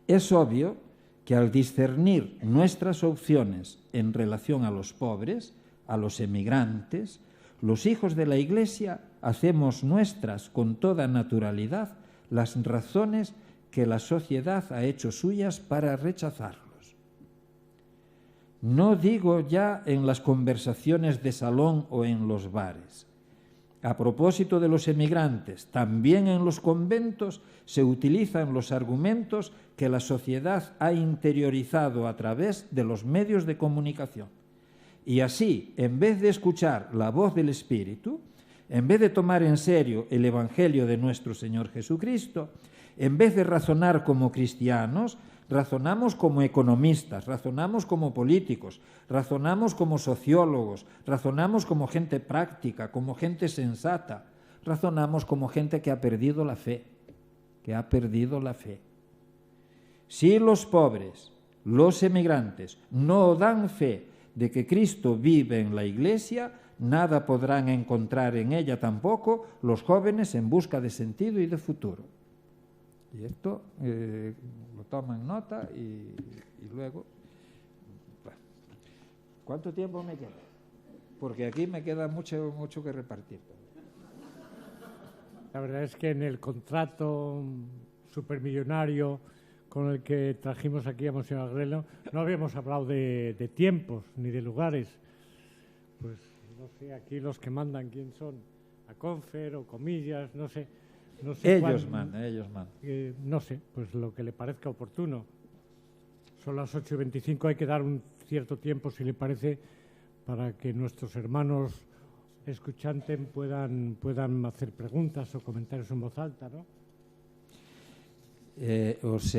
Es obvio que al discernir nuestras opciones en relación a los pobres, a los emigrantes, los hijos de la Iglesia hacemos nuestras con toda naturalidad las razones que la sociedad ha hecho suyas para rechazarlos. No digo ya en las conversaciones de salón o en los bares. A propósito de los emigrantes, también en los conventos se utilizan los argumentos que la sociedad ha interiorizado a través de los medios de comunicación. Y así, en vez de escuchar la voz del Espíritu, en vez de tomar en serio el Evangelio de nuestro Señor Jesucristo, en vez de razonar como cristianos, razonamos como economistas, razonamos como políticos, razonamos como sociólogos, razonamos como gente práctica, como gente sensata, razonamos como gente que ha perdido la fe, Si los pobres, los emigrantes, no dan fe de que Cristo vive en la Iglesia, nada podrán encontrar en ella tampoco los jóvenes en busca de sentido y de futuro. Y esto lo toman nota y luego... Bueno, ¿cuánto tiempo me queda? Porque aquí me queda mucho que repartir. La verdad es que en el contrato supermillonario con el que trajimos aquí a Monseñor Agrelo no habíamos hablado de tiempos ni de lugares. Pues no sé, aquí los que mandan quién son, a Confer o Comillas, no sé ellos mandan. No sé, pues lo que le parezca oportuno. Son las 8:25, hay que dar un cierto tiempo, si le parece, para que nuestros hermanos escuchantes puedan hacer preguntas o comentarios en voz alta, ¿no? Os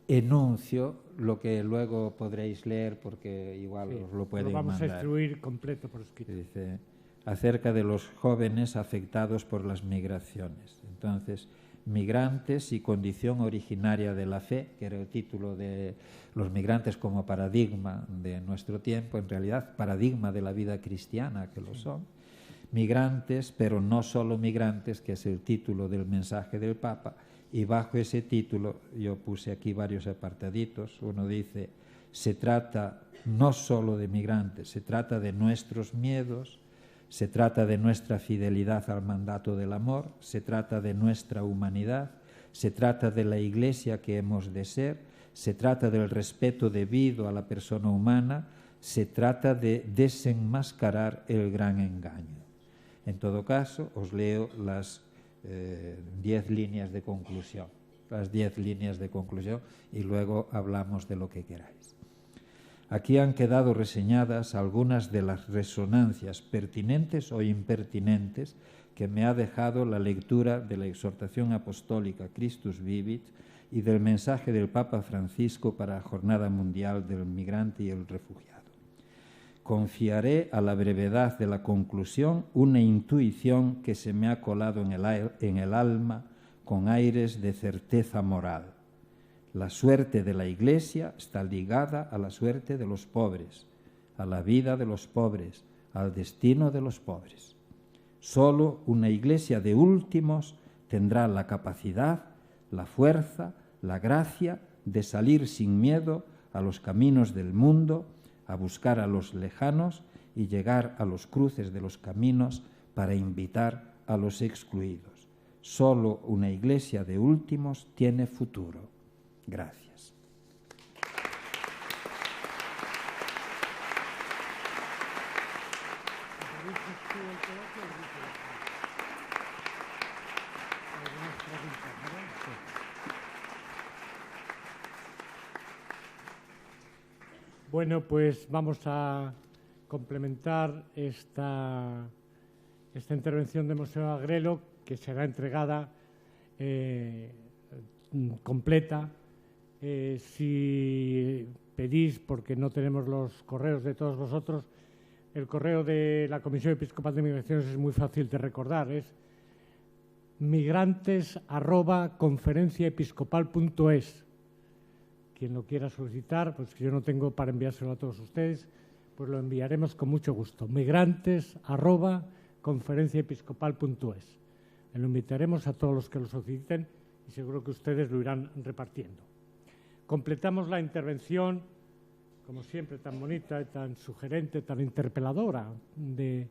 enuncio lo que luego podréis leer, porque igual os lo pueden mandar. Lo vamos a instruir completo por escrito. Dice, acerca de los jóvenes afectados por las migraciones. Entonces, Migrantes y condición originaria de la fe, que era el título de los migrantes como paradigma de nuestro tiempo, en realidad paradigma de la vida cristiana, que lo son. Migrantes, pero no solo migrantes, que es el título del mensaje del Papa, y bajo ese título yo puse aquí varios apartaditos. Uno dice, se trata no solo de migrantes, se trata de nuestros miedos, se trata de nuestra fidelidad al mandato del amor, se trata de nuestra humanidad, se trata de la Iglesia que hemos de ser, se trata del respeto debido a la persona humana, se trata de desenmascarar el gran engaño. En todo caso, os leo las 10 líneas de conclusión, y luego hablamos de lo que queráis. Aquí han quedado reseñadas algunas de las resonancias pertinentes o impertinentes que me ha dejado la lectura de la exhortación apostólica Christus Vivit y del mensaje del Papa Francisco para la Jornada Mundial del Migrante y el Refugiado. Confiaré a la brevedad de la conclusión una intuición que se me ha colado en el alma con aires de certeza moral. La suerte de la Iglesia está ligada a la suerte de los pobres, a la vida de los pobres, al destino de los pobres. Solo una Iglesia de últimos tendrá la capacidad, la fuerza, la gracia de salir sin miedo a los caminos del mundo, a buscar a los lejanos y llegar a los cruces de los caminos para invitar a los excluidos. Solo una Iglesia de últimos tiene futuro. Gracias. Bueno, pues vamos a complementar esta intervención de Monseñor Agrelo, que será entregada completa. Si pedís, porque no tenemos los correos de todos vosotros, el correo de la Comisión Episcopal de Migraciones es muy fácil de recordar, es migrantes@conferenciaepiscopal.es. Quien lo quiera solicitar, pues yo no tengo para enviárselo a todos ustedes, pues lo enviaremos con mucho gusto. migrantes@conferenciaepiscopal.es. Lo invitaremos a todos los que lo soliciten y seguro que ustedes lo irán repartiendo. Completamos la intervención, como siempre, tan bonita y tan sugerente, tan interpeladora de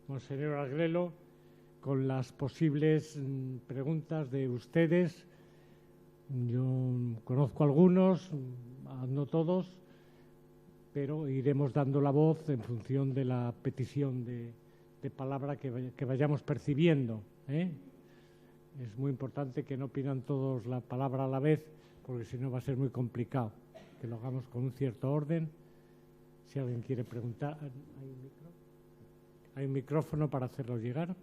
Monseñor Agrelo, con las posibles preguntas de ustedes. Yo conozco algunos, no todos, pero iremos dando la voz en función de la petición de palabra que vayamos percibiendo, ¿eh? Es muy importante que no pidan todos la palabra a la vez, porque si no va a ser muy complicado. Que lo hagamos con un cierto orden. Si alguien quiere preguntar, ¿hay un micrófono para hacerlo llegar?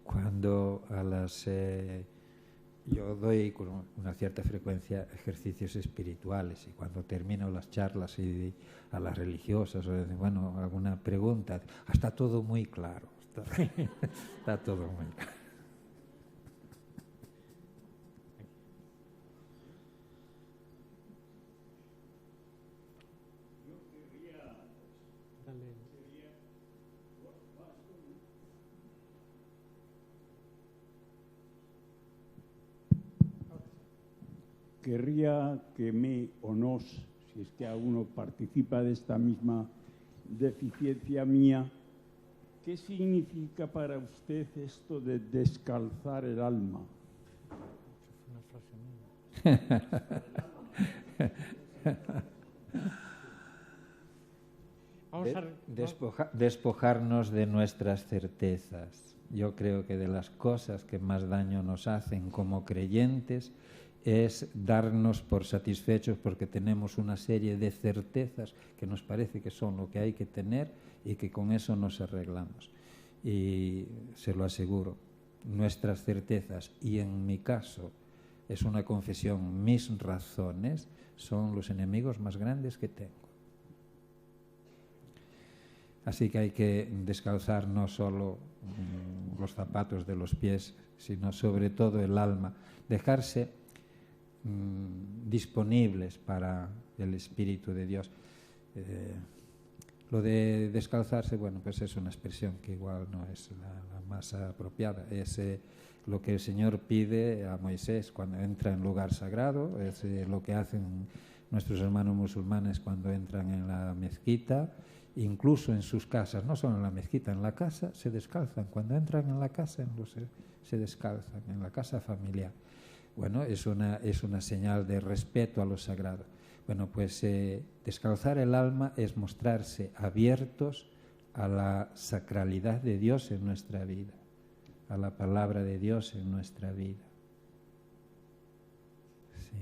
Cuando yo doy con una cierta frecuencia ejercicios espirituales y cuando termino las charlas y a las religiosas, bueno, alguna pregunta, está todo muy claro, está todo muy claro. Querría que me o nos, si es que alguno participa de esta misma deficiencia mía, ¿qué significa para usted esto de descalzar el alma? Despojarnos de nuestras certezas. Yo creo que de las cosas que más daño nos hacen como creyentes es darnos por satisfechos porque tenemos una serie de certezas que nos parece que son lo que hay que tener y que con eso nos arreglamos. Y se lo aseguro, nuestras certezas, y en mi caso es una confesión, mis razones son los enemigos más grandes que tengo. Así que hay que descalzar no solo los zapatos de los pies, sino sobre todo el alma, dejarse disponibles para el Espíritu de Dios. Lo de descalzarse, bueno, pues es una expresión que igual no es la más apropiada. Es lo que el Señor pide a Moisés cuando entra en lugar sagrado, es lo que hacen nuestros hermanos musulmanes cuando entran en la mezquita, incluso en sus casas, no solo en la mezquita, en la casa se descalzan. Cuando entran en la casa se descalzan, en la casa familiar. Bueno, es una señal de respeto a lo sagrado. Bueno, pues descalzar el alma es mostrarse abiertos a la sacralidad de Dios en nuestra vida, a la palabra de Dios en nuestra vida. Sí.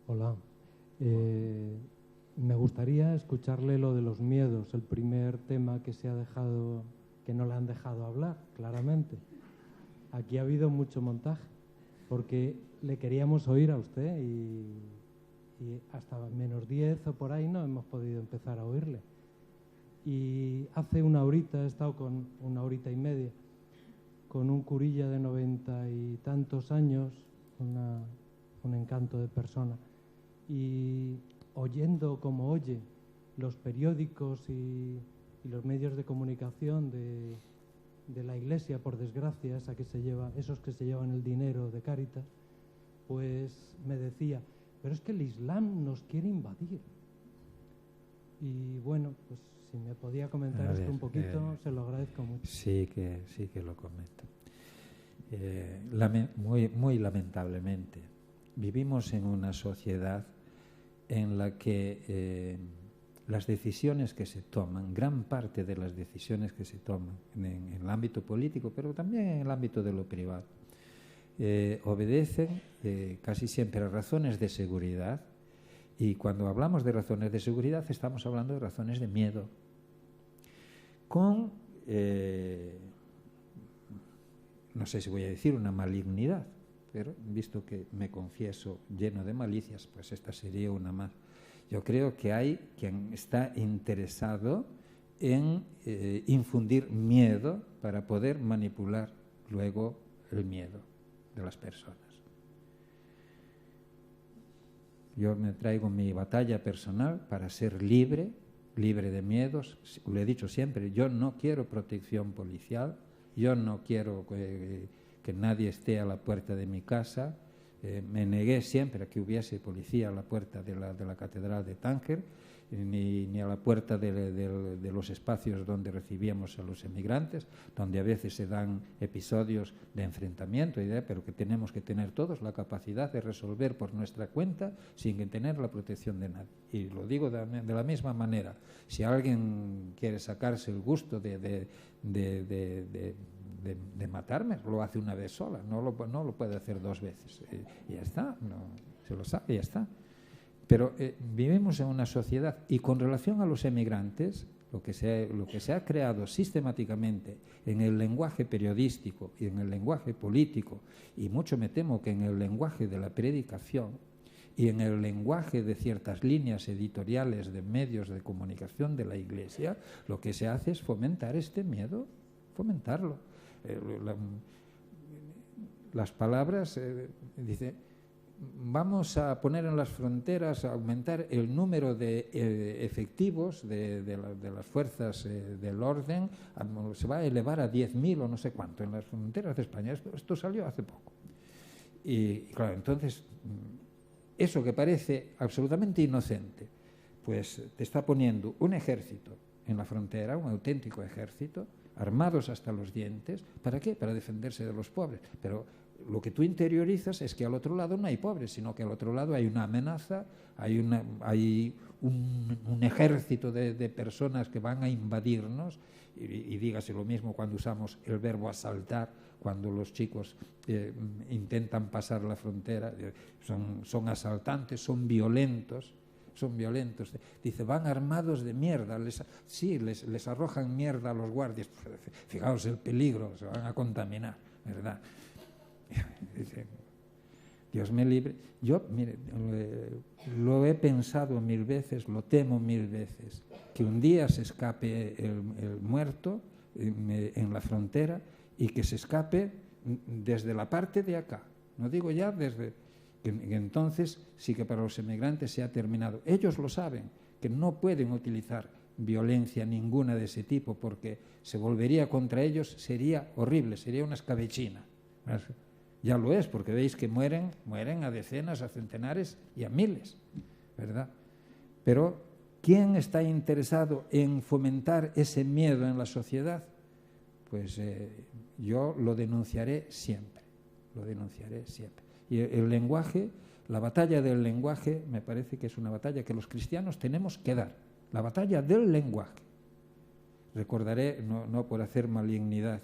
Hola. Me gustaría escucharle lo de los miedos, el primer tema que no le han dejado hablar, claramente. Aquí ha habido mucho montaje, porque le queríamos oír a usted y hasta -10 o por ahí no hemos podido empezar a oírle. Y hace una horita he estado con 1 horita y media con un curilla de 90 y tantos años, un encanto de persona. Y oyendo como oye los periódicos y los medios de comunicación de la Iglesia, por desgracia, esos que se llevan el dinero de Cáritas, pues me decía, pero es que el Islam nos quiere invadir. Y bueno, pues si me podía comentar esto un poquito, se lo agradezco mucho. Sí que lo comento. Muy lamentablemente, vivimos en una sociedad en la que las decisiones que se toman, gran parte de las decisiones que se toman en el ámbito político, pero también en el ámbito de lo privado, obedecen casi siempre a razones de seguridad. Y cuando hablamos de razones de seguridad estamos hablando de razones de miedo, con, no sé si voy a decir una malignidad, pero visto que me confieso lleno de malicias, pues esta sería una más. Yo creo que hay quien está interesado en infundir miedo para poder manipular luego el miedo de las personas. Yo me traigo mi batalla personal para ser libre de miedos. Lo he dicho siempre, yo no quiero protección policial, yo no quiero que nadie esté a la puerta de mi casa. Me negué siempre a que hubiese policía a la puerta de la Catedral de Tánger, ni a la puerta de los espacios donde recibíamos a los emigrantes, donde a veces se dan episodios de enfrentamiento, pero que tenemos que tener todos la capacidad de resolver por nuestra cuenta sin tener la protección de nadie. Y lo digo de la misma manera. Si alguien quiere sacarse el gusto de matarme, lo hace una vez sola, no lo puede hacer 2 veces. Y ya está, se lo sabe y ya está. Pero vivimos en una sociedad, y con relación a los emigrantes, lo que se ha creado sistemáticamente en el lenguaje periodístico y en el lenguaje político, y mucho me temo que en el lenguaje de la predicación y en el lenguaje de ciertas líneas editoriales de medios de comunicación de la Iglesia, lo que se hace es fomentar este miedo, fomentarlo. Las palabras, dice, vamos a poner en las fronteras, a aumentar el número de efectivos de las fuerzas del orden, se va a elevar a 10.000 o no sé cuánto en las fronteras de España. Esto salió hace poco. Y claro, entonces, eso que parece absolutamente inocente, pues te está poniendo un ejército en la frontera, un auténtico ejército, armados hasta los dientes. ¿Para qué? Para defenderse de los pobres. Pero lo que tú interiorizas es que al otro lado no hay pobres, sino que al otro lado hay una amenaza, hay un ejército de personas que van a invadirnos, y dígase lo mismo cuando usamos el verbo asaltar, cuando los chicos intentan pasar la frontera, son asaltantes, son violentos. Dice, van armados de mierda. Les arrojan mierda a los guardias. Fijaos el peligro, se van a contaminar, ¿verdad? Dice, Dios me libre. Yo, mire, lo he pensado 1000 veces, lo temo 1000 veces, que un día se escape el muerto en la frontera y que se escape desde la parte de acá. No digo ya desde... que entonces sí que para los emigrantes se ha terminado. Ellos lo saben, que no pueden utilizar violencia ninguna de ese tipo, porque se volvería contra ellos, sería horrible, sería una escabechina. Ya lo es, porque veis que mueren a decenas, a centenares y a miles, ¿verdad? Pero ¿quién está interesado en fomentar ese miedo en la sociedad? Pues yo lo denunciaré siempre, Y el lenguaje, la batalla del lenguaje, me parece que es una batalla que los cristianos tenemos que dar, la batalla del lenguaje. Recordaré, no por hacer malignidad,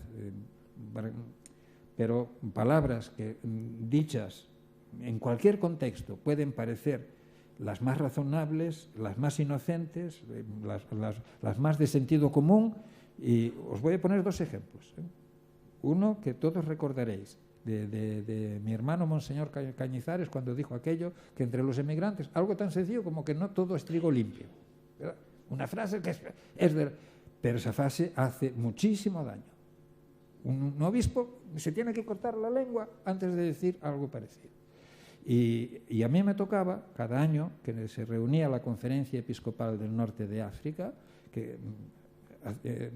pero palabras que dichas en cualquier contexto pueden parecer las más razonables, las más inocentes, las más de sentido común, y os voy a poner 2 ejemplos. Uno que todos recordaréis, de mi hermano Monseñor Cañizares, cuando dijo aquello, que entre los emigrantes, algo tan sencillo como que no todo es trigo limpio, ¿verdad? Una frase que pero esa frase hace muchísimo daño. Un obispo se tiene que cortar la lengua antes de decir algo parecido. Y a mí me tocaba, cada año que se reunía la Conferencia Episcopal del Norte de África, que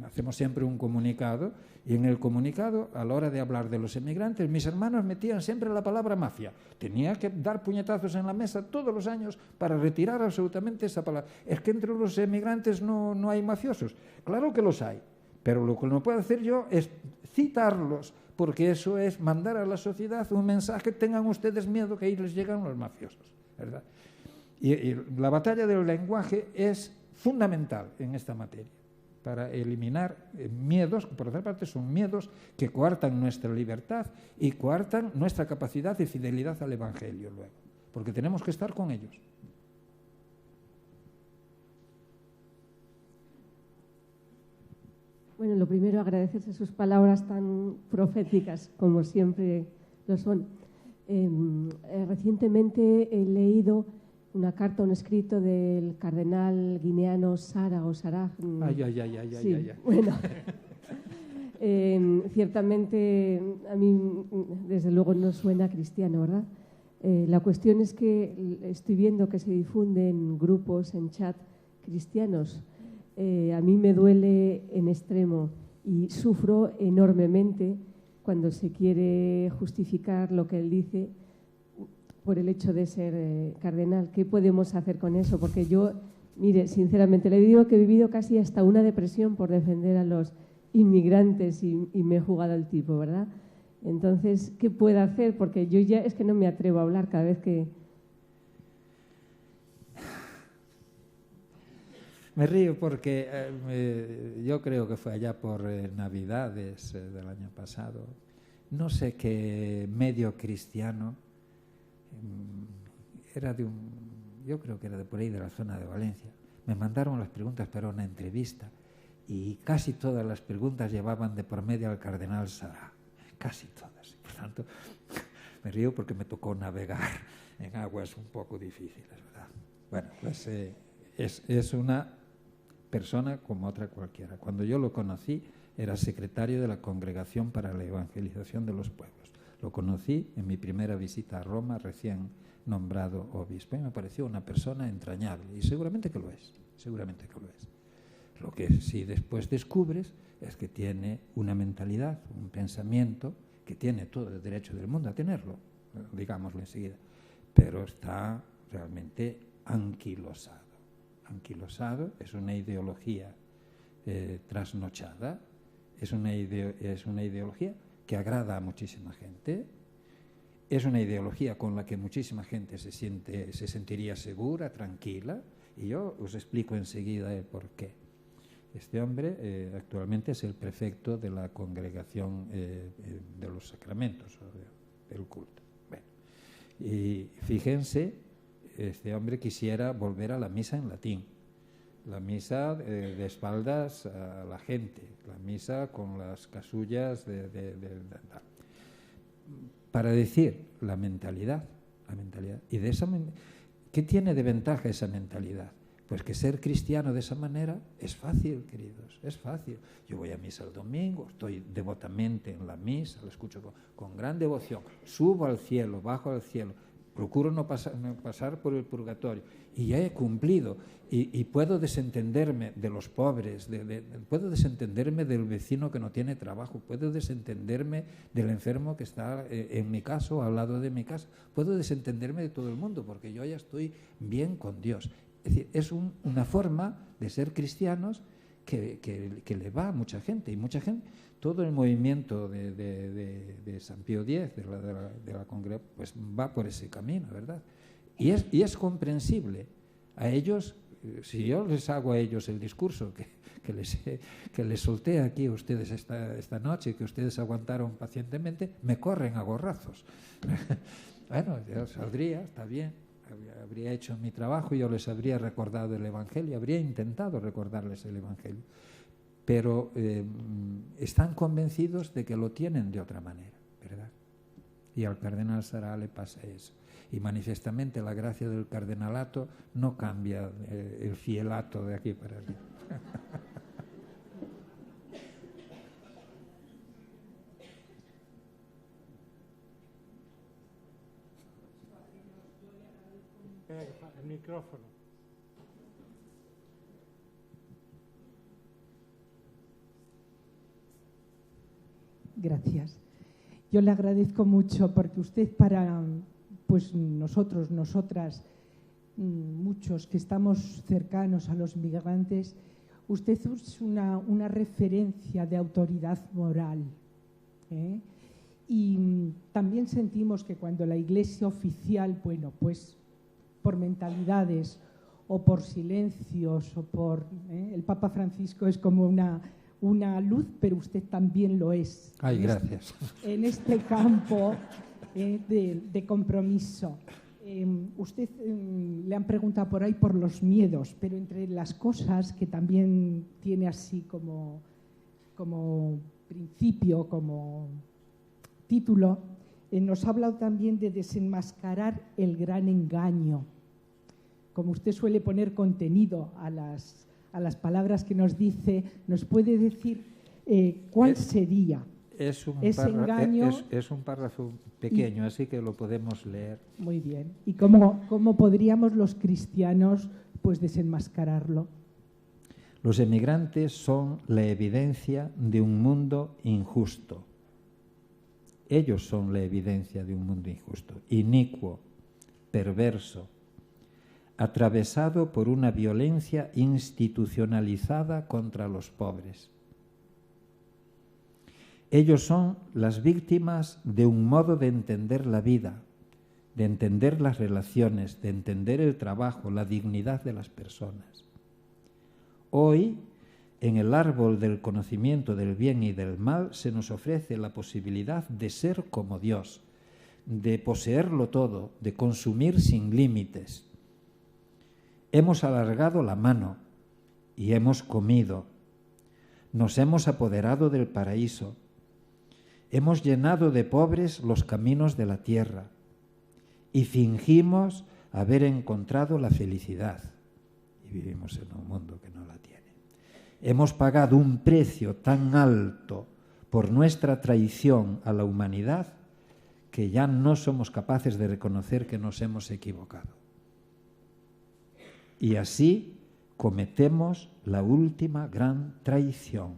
hacemos siempre un comunicado, y en el comunicado, a la hora de hablar de los emigrantes, mis hermanos metían siempre la palabra mafia. Tenía que dar puñetazos en la mesa todos los años para retirar absolutamente esa palabra. Es que entre los emigrantes no hay mafiosos. Claro que los hay, pero lo que no puedo hacer yo es citarlos, porque eso es mandar a la sociedad un mensaje: tengan ustedes miedo que ahí les llegan los mafiosos, ¿verdad? Y la batalla del lenguaje es fundamental en esta materia, para eliminar miedos, que por otra parte son miedos que coartan nuestra libertad y coartan nuestra capacidad de fidelidad al Evangelio luego, porque tenemos que estar con ellos. Bueno, lo primero, agradecerse sus palabras tan proféticas, como siempre lo son. Recientemente he leído una carta, un escrito del cardenal guineano Sara o Sarah. Ay. Bueno, ciertamente a mí desde luego no suena cristiano, ¿verdad? La cuestión es que estoy viendo que se difunden grupos en chat cristianos. A mí me duele en extremo y sufro enormemente cuando se quiere justificar lo que él dice por el hecho de ser cardenal. ¿Qué podemos hacer con eso? Porque yo, mire, sinceramente le digo que he vivido casi hasta una depresión por defender a los inmigrantes y me he jugado el tipo, ¿verdad? Entonces, ¿qué puedo hacer? Porque yo ya es que no me atrevo a hablar cada vez que... Me río porque yo creo que fue allá por Navidades del año pasado. No sé qué medio cristiano, yo creo que era de por ahí, de la zona de Valencia. Me mandaron las preguntas para una entrevista y casi todas las preguntas llevaban de por medio al cardenal Sarah. Casi todas. Por tanto, me río porque me tocó navegar en aguas un poco difíciles, ¿verdad? Bueno, pues es una persona como otra cualquiera. Cuando yo lo conocí, era secretario de la Congregación para la Evangelización de los Pueblos. Lo conocí en mi primera visita a Roma, recién nombrado obispo, y me pareció una persona entrañable, y seguramente que lo es, Lo que sí después descubres es que tiene una mentalidad, un pensamiento, que tiene todo el derecho del mundo a tenerlo, digámoslo enseguida, pero está realmente anquilosado. Anquilosado es una ideología trasnochada, es una ideología que agrada a muchísima gente, es una ideología con la que muchísima gente se sentiría segura, tranquila, y yo os explico enseguida el por qué. Este hombre actualmente es el prefecto de la Congregación de los Sacramentos, del culto. Bueno, y fíjense, este hombre quisiera volver a la misa en latín, la misa de espaldas a la gente, la misa con las casullas para decir la mentalidad. Y de esa ¿qué tiene de ventaja esa mentalidad? Pues que ser cristiano de esa manera es fácil, queridos, es fácil. Yo voy a misa el domingo, estoy devotamente en la misa, la escucho con gran devoción, subo al cielo, bajo al cielo, procuro no pasar por el purgatorio, y ya he cumplido, y puedo desentenderme de los pobres, puedo desentenderme del vecino que no tiene trabajo, puedo desentenderme del enfermo que está en mi casa o al lado de mi casa, puedo desentenderme de todo el mundo, porque yo ya estoy bien con Dios. Es decir, es una forma de ser cristianos que le va a mucha gente, y mucha gente, todo el movimiento de San Pío X, de la congregación, pues va por ese camino, ¿verdad? Y es comprensible. A ellos, si yo les hago a ellos el discurso que les solté aquí a ustedes esta noche, que ustedes aguantaron pacientemente, me corren a gorrazos. Bueno, yo saldría, está bien, habría hecho mi trabajo, yo les habría recordado el Evangelio, habría intentado recordarles el Evangelio, pero están convencidos de que lo tienen de otra manera, ¿verdad? Y al cardenal Sará le pasa eso. Y manifiestamente la gracia del cardenalato no cambia el fielato de aquí para allá. El micrófono. Gracias. Yo le agradezco mucho porque usted para pues nosotros, nosotras, muchos que estamos cercanos a los migrantes, usted es una referencia de autoridad moral. Y también sentimos que cuando la Iglesia oficial, bueno, pues por mentalidades o por silencios o por... el Papa Francisco es como una luz, pero usted también lo es. Ay, gracias. En este campo de compromiso. Usted le han preguntado por ahí por los miedos, pero entre las cosas que también tiene así como principio, como título, nos ha hablado también de desenmascarar el gran engaño. Como usted suele poner contenido a las palabras que nos dice, ¿nos puede decir cuál sería ese engaño? Es un párrafo pequeño, así que lo podemos leer. Muy bien. ¿Y cómo podríamos los cristianos pues desenmascararlo? Los emigrantes son la evidencia de un mundo injusto. Ellos son la evidencia de un mundo injusto, inicuo, perverso, atravesado por una violencia institucionalizada contra los pobres. Ellos son las víctimas de un modo de entender la vida, de entender las relaciones, de entender el trabajo, la dignidad de las personas. Hoy, en el árbol del conocimiento del bien y del mal, se nos ofrece la posibilidad de ser como Dios, de poseerlo todo, de consumir sin límites. Hemos alargado la mano y hemos comido. Nos hemos apoderado del paraíso. Hemos llenado de pobres los caminos de la tierra y fingimos haber encontrado la felicidad. Y vivimos en un mundo que no la tiene. Hemos pagado un precio tan alto por nuestra traición a la humanidad que ya no somos capaces de reconocer que nos hemos equivocado. Y así cometemos la última gran traición,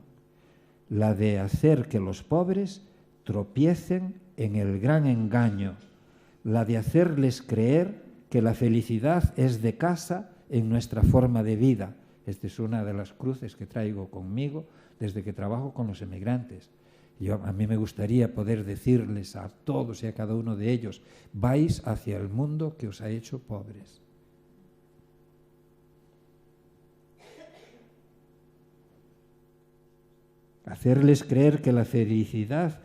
la de hacer que los pobres tropiecen en el gran engaño, la de hacerles creer que la felicidad es de casa en nuestra forma de vida. Esta es una de las cruces que traigo conmigo desde que trabajo con los emigrantes. A mí me gustaría poder decirles a todos y a cada uno de ellos, vais hacia el mundo que os ha hecho pobres. Hacerles creer que la felicidad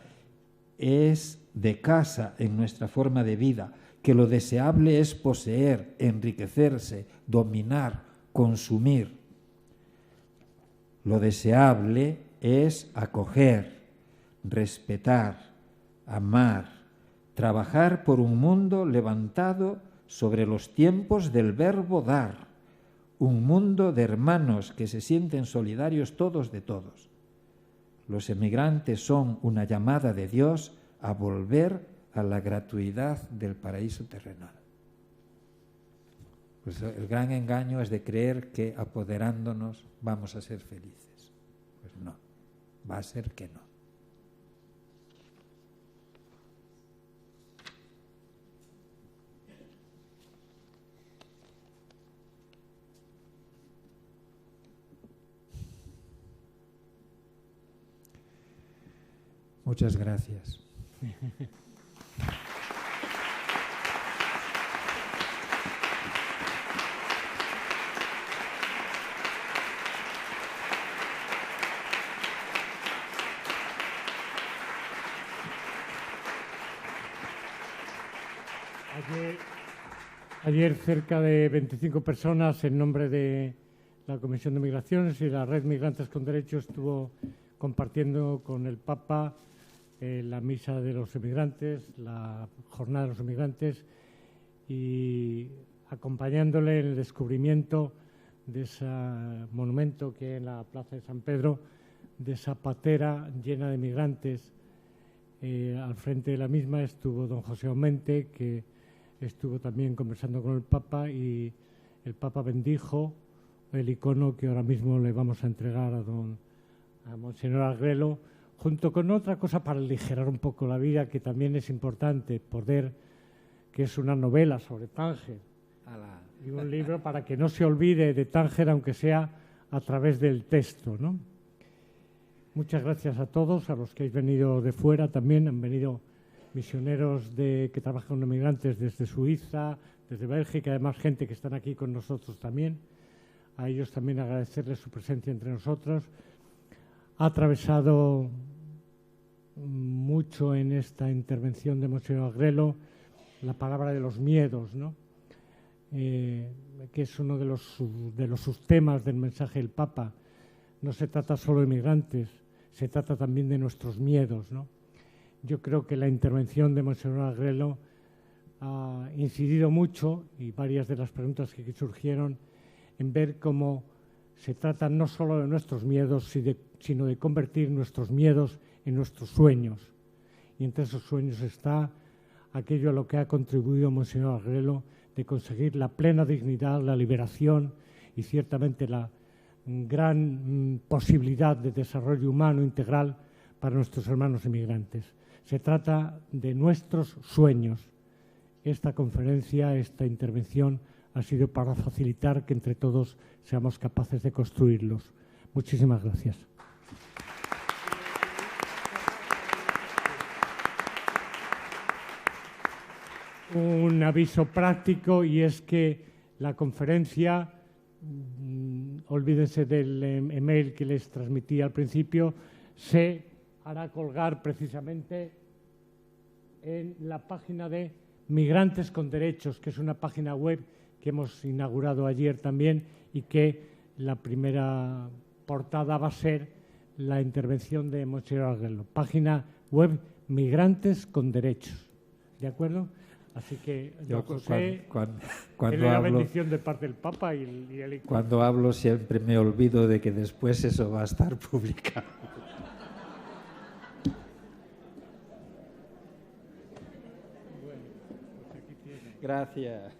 es de casa en nuestra forma de vida, que lo deseable es poseer, enriquecerse, dominar, consumir. Lo deseable es acoger, respetar, amar, trabajar por un mundo levantado sobre los tiempos del verbo dar, un mundo de hermanos que se sienten solidarios todos de todos. Los emigrantes son una llamada de Dios a volver a la gratuidad del paraíso terrenal. Pues el gran engaño es de creer que apoderándonos vamos a ser felices. Pues no, va a ser que no. Muchas gracias. Ayer cerca de 25 personas, en nombre de la Comisión de Migraciones y la Red Migrantes con Derechos, estuvo compartiendo con el Papa la misa de los emigrantes, la jornada de los emigrantes, y acompañándole en el descubrimiento de ese monumento que hay en la Plaza de San Pedro, de esa patera llena de migrantes. Al frente de la misma estuvo don José Aumente, que estuvo también conversando con el Papa, y el Papa bendijo el icono que ahora mismo le vamos a entregar a Monseñor Agrelo, junto con otra cosa para aligerar un poco la vida, que también es importante, poder, que es una novela sobre Tánger, y un libro para que no se olvide de Tánger, aunque sea a través del texto, ¿no? Muchas gracias a todos, a los que habéis venido de fuera también. Han venido misioneros que trabajan con migrantes desde Suiza, desde Bélgica, además gente que están aquí con nosotros también. A ellos también agradecerles su presencia entre nosotros. Ha atravesado mucho en esta intervención de Monseñor Agrelo la palabra de los miedos, ¿no? Que es uno de los subtemas del mensaje del Papa. No se trata solo de migrantes, se trata también de nuestros miedos, ¿no? Yo creo que la intervención de Monseñor Agrelo ha incidido mucho, y varias de las preguntas que surgieron, en ver cómo se trata no solo de nuestros miedos, sino de convertir nuestros miedos en nuestros sueños. Y entre esos sueños está aquello a lo que ha contribuido Monseñor Agrelo, de conseguir la plena dignidad, la liberación y ciertamente la gran posibilidad de desarrollo humano integral para nuestros hermanos emigrantes. Se trata de nuestros sueños. Esta conferencia, esta intervención ha sido para facilitar que entre todos seamos capaces de construirlos. Muchísimas gracias. Un aviso práctico, y es que la conferencia, olvídense del email que les transmití al principio, se hará colgar precisamente en la página de Migrantes con Derechos, que es una página web que hemos inaugurado ayer también, y que la primera portada va a ser la intervención de Monseñor Agrelo. Página web Migrantes con Derechos. ¿De acuerdo? Así que yo, José, cuando la hablo, bendición de parte del Papa y el icono. Cuando hablo siempre me olvido de que después eso va a estar publicado. Gracias.